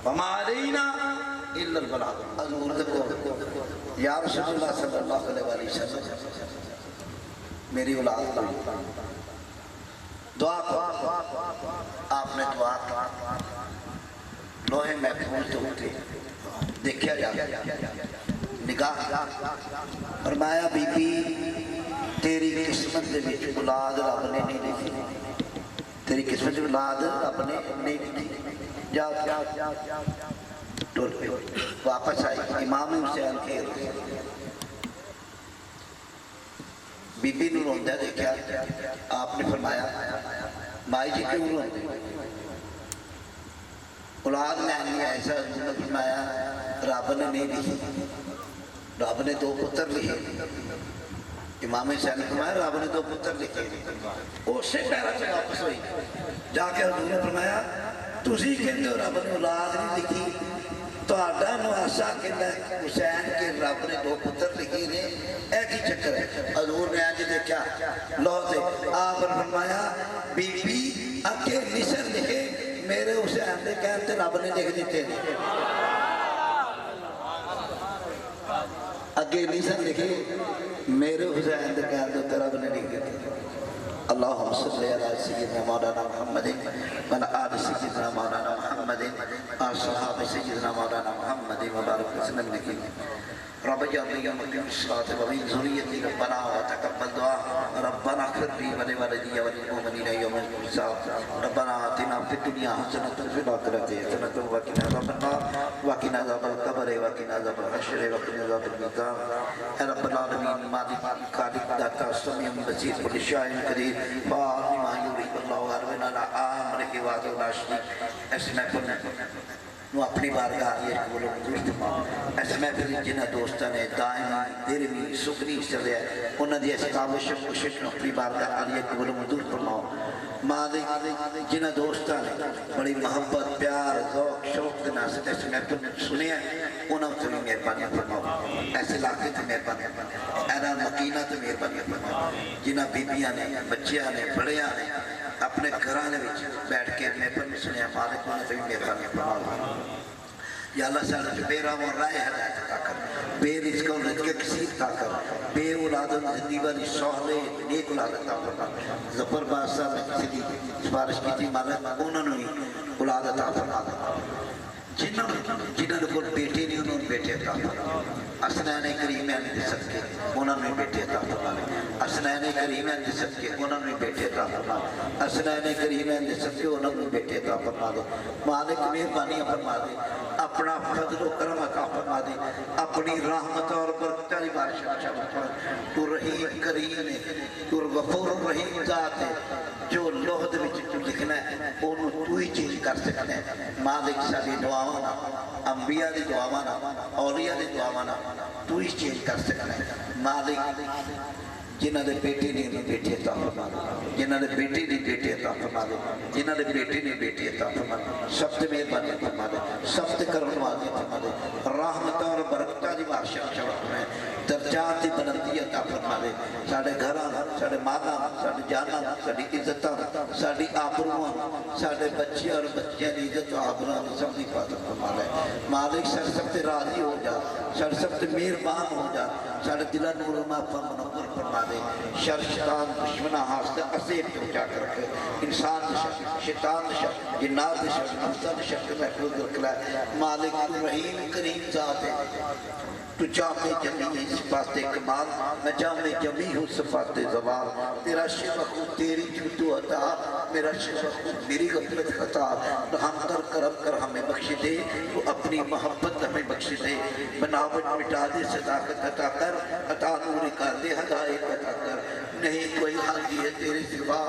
وما علینا الا البلاغ۔ حضور دیکھو یا رسول اللہ صلی اللہ علیہ وسلم، میری اولاد کو دعا کرو۔ آپ نے دعا کی، لوہے محفوظ تو ہوتے دیکھا جاتا، نگاہ فرمایا بی بی تیری قسمت دے وچ اولاد رب نے نہیں لکھی، تیری قسمت دے اولاد رب نے نہیں لکھی، جا ٹر پہ واپس آئی۔ امام حسین کے بی بی نو روندہ دیکھا، آپ نے فرمایا مائی جی کیوں روندے؟ اولاد میں نہیں ایسا، حضور نے فرمایا رب نے نہیں لکھی، رب نے 2 پتر لکھے۔ امام حسین نے فرمایا رب نے 2 پتر لکھے۔ اسی پیرا سے واپس ہوئی، جا کے حضور نے فرمایا تسی کہتے ہو رب نے اولاد نہیں لکھی، تو آڈا نواسا کہتا ہے حسین کے رب نے 2 پتر لکھے نے، ایک ہی چکر ہے۔ حضور نے آج دیکھا لو سے، آپ نے فرمایا بی بی اکے نسر لکھے میرے حسین نے کہتے رب نے لکھ دیتے ہیں، اگے نسر لکھے میرے حسین نے کہتے رب نے لکھ دیتے ہیں۔ اللہم صلی علی سیدنا مولانا محمد وعلی آل سیدنا مولانا محمد اصحاب سیدنا مولانا محمد مبارک وسلم لکھی رب جعلنی مقیم الصلاة ومن ذریتی ربنا وتقبل دعا ربنا اغفر لی ولوالدی وللمؤمنین یوم الحساب ربنا آتنا فی الدنیا حسنۃ وفی الآخرۃ حسنۃ وقنا عذاب النار وقنا عذاب القبر وقنا عذاب الحشر وقنا عذاب المیزان۔ اے رب العالمین مالک خالق داتا سمیع بصیر کل شیء قدیر فاعل ما یرید اللہ ارنا امرہ وعدہ لا شریک۔ ایسے محفل نو اپنی بارگاہ یہ قبول منظور فرماؤ۔ ایسے محفل جنہ دوستہ نے دائمی دیرمی سکنی چلے انہوں نے ایسے کاوش کوشش اپنی بارگاہ عالیہ قبول منظور فرماؤ۔ مالک جنہ دوستہ نے بڑی محبت پیار ذوق شوق دینا سے ایسے محفل سنے ہیں انہوں سے مہربانی فرماؤ۔ ایسے علاقے سے مہربانی فرماؤ، اینا مکینہ سے مہربانی فرماؤ۔ جنہ بیبیاں نے بچیاں نے بڑیاں نے اپنے گھرانے وچ بیٹھ کے محفل میں سنیا مالک انہوں سے مہربانی فرماؤ۔ یا اللہ سارے جو بے راہ و رائے ہدایت عطا کر، بے رزق و رزق کثیر عطا کر، بے اولاد و زندگی والی صالح نیک اولاد عطا فرما۔ ظفر بادشاہ نے کسی دی سفارش کی تھی مالک انہوں نے اولاد عطا فرما۔ جنہوں نے کوئی بیٹے نہیں انہوں نے بیٹے عطا فرما۔ حسنین کریمین دے صدقے انہوں نے بیٹے عطا فرما دے حسنین کریمین دے صدقے انہوں نے بیٹے عطا فرما دے حسنین کریمین دے صدقے انہوں نے بیٹے عطا فرما دے مالک مہربانی فرما دے اپنا فضل و کرم عطا فرما دے اپنی رحمت اور برکت علی بارش عطا فرما دے تو رحیم کریم ہے تو غفور رحیم ذات ہے جو لوح دے وچ تو لکھنا ہے انہوں تو ہی چیز کر سکتے ہیں مالک ساری دعاواں انبیاء دی دعاواں اولیاء دی دعاواں تو ہی چیز کر سکتے ہیں مالک جنہ دے بیٹے نے بیٹے عطا فرما دے جنہ دے بیٹے نے بیٹے عطا فرما دے جنہ دے بیٹے نے بیٹے عطا فرما دے سب تے مہربانی فرما دے سب تے کرم نوازی فرما دے رحمت اور برکتاں دی بارش عطا فرما دے درجات دی بلندی عطا فرما دے ساڈے گھراں ساڈے مالاں ساڈی جاناں ساڈی عزتاں ساڈی آبروؤں ساڈے بچے اور بچیاں دی عزت و آبروؤں سب دی حفاظت فرما دے مالک سب تے راضی ہو جا سب تے مہربان ہو جا ساڈے دلاں نور و معافہ منور فرما دے شر شیطان دشمنہ حاسد عصیب پہنچا کر رکھے انسان دے شر شیطان دے شر جنات دے شر نفسہ دے شر کے محفوظ رکھ لائے مالک تو رحیم کریم ذات ہے تو جامع جمی صفات کمال میں جامع جمی ہوں صفات زوال تیرا شفا خود تیری جھوٹو عطا میرا شفا خود میری غفلت خطا رحم کر کرم کر ہمیں بخش دے تو اپنی محبت ہمیں بخش دے بناوٹ مٹا دے صداقت عطا کر عطا نور کر دے ہدایت عطا کر نہیں کوئی حاجی ہے تیرے سوا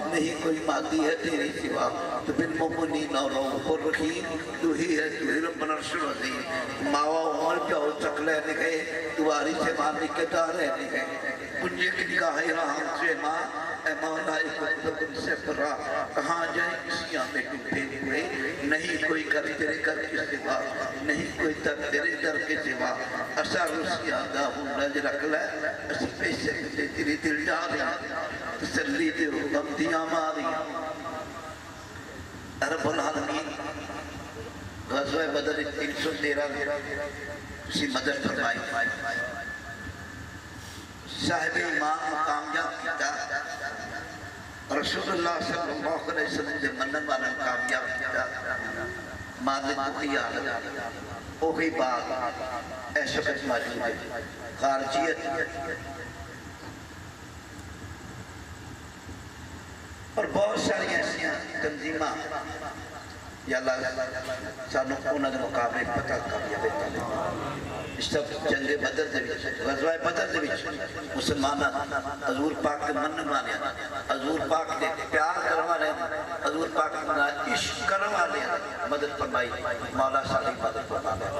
نہیں کوئی مادی ہے تیرے سوا تو بالمؤمنین اور رؤوف الرحیم تو ہی ہے تو ہی رب العرش العظیم ماوا عمر جاؤ چکلے نگئے دواری سے ماں نکتا رہنے گئے کنجے کی نگاہ رحم سے ماں اے مولا اکبر سے فرا کہاں جائیں کسیاں میں ڈوبے ہوئے نہیں کوئی کر تیرے کر کے سوا نہیں کوئی در تیرے در کے سوا اسا رسیاں دا ہوں نج رکھ لے اسی پیسے کتے تیری دل ڈالیا تسلی دے ہو غم دیا ماری رب العالمین غزوہ بدر 313 اسی مدد فرمائی صاحب ایمان کامیاب کیتا رسول اللہ صلی اللہ علیہ وسلم دے منن والا کامیاب کیتا مالک وہی حالت وہی بات ایسا کچھ موجود ہے خارجیت اور بہت ساری ایسی تنظیمہ یا اللہ سانو انہوں نے مقابلے پتہ کامیاب ہوتا اس طرح جنگ بدر دے وچ غزوہ بدر دے وچ مسلماناں حضور پاک کے منن والے حضور پاک دے پیار کرن والے حضور پاک دا عشق کرن والے مدد فرمائی مولا ساری مدد فرمانا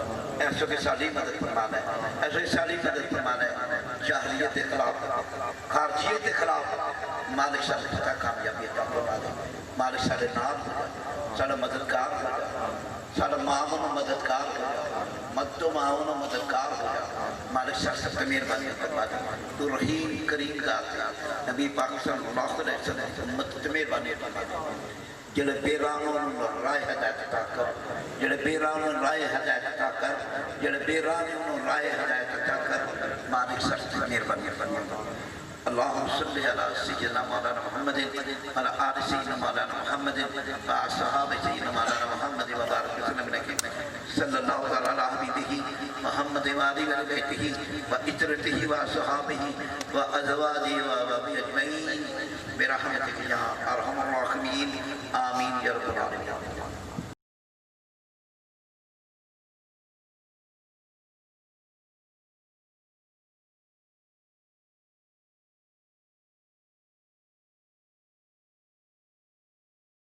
ایسو کہ ساری مدد فرمانا ایسو کہ ساری مدد فرمانا جاہلیت کے خلاف خارجیت کے خلاف مالک ساری پتہ کامیابی عطا فرمانا مالک سارے نام ہو جا سارا مددگار ہو جا سارا معاون و مددگار ہو جا مدد و معاون و مددگار ہو جا مالک سب مہربانی فرما دے تو رحیم کریم ذات نبی پاک صلی اللہ علیہ وسلم امت مہربانی فرما دے جڑے بے راہوں رائے ہدایت عطا کر جڑے بے راہوں رائے ہدایت عطا کر جڑے بے راہوں رائے ہدایت عطا کر مالک سب مہربانی فرما دے اللہم صلی علی سیدنا مولانا محمد علی آل سیدنا مولانا محمد و صحابہ سیدنا مولانا محمد و بارک وسلم لکی صلی اللہ علیہ حبیبہ محمد و آلہ و بیتہ و اطرتہ و صحابہ و ازواجہ و اجمعین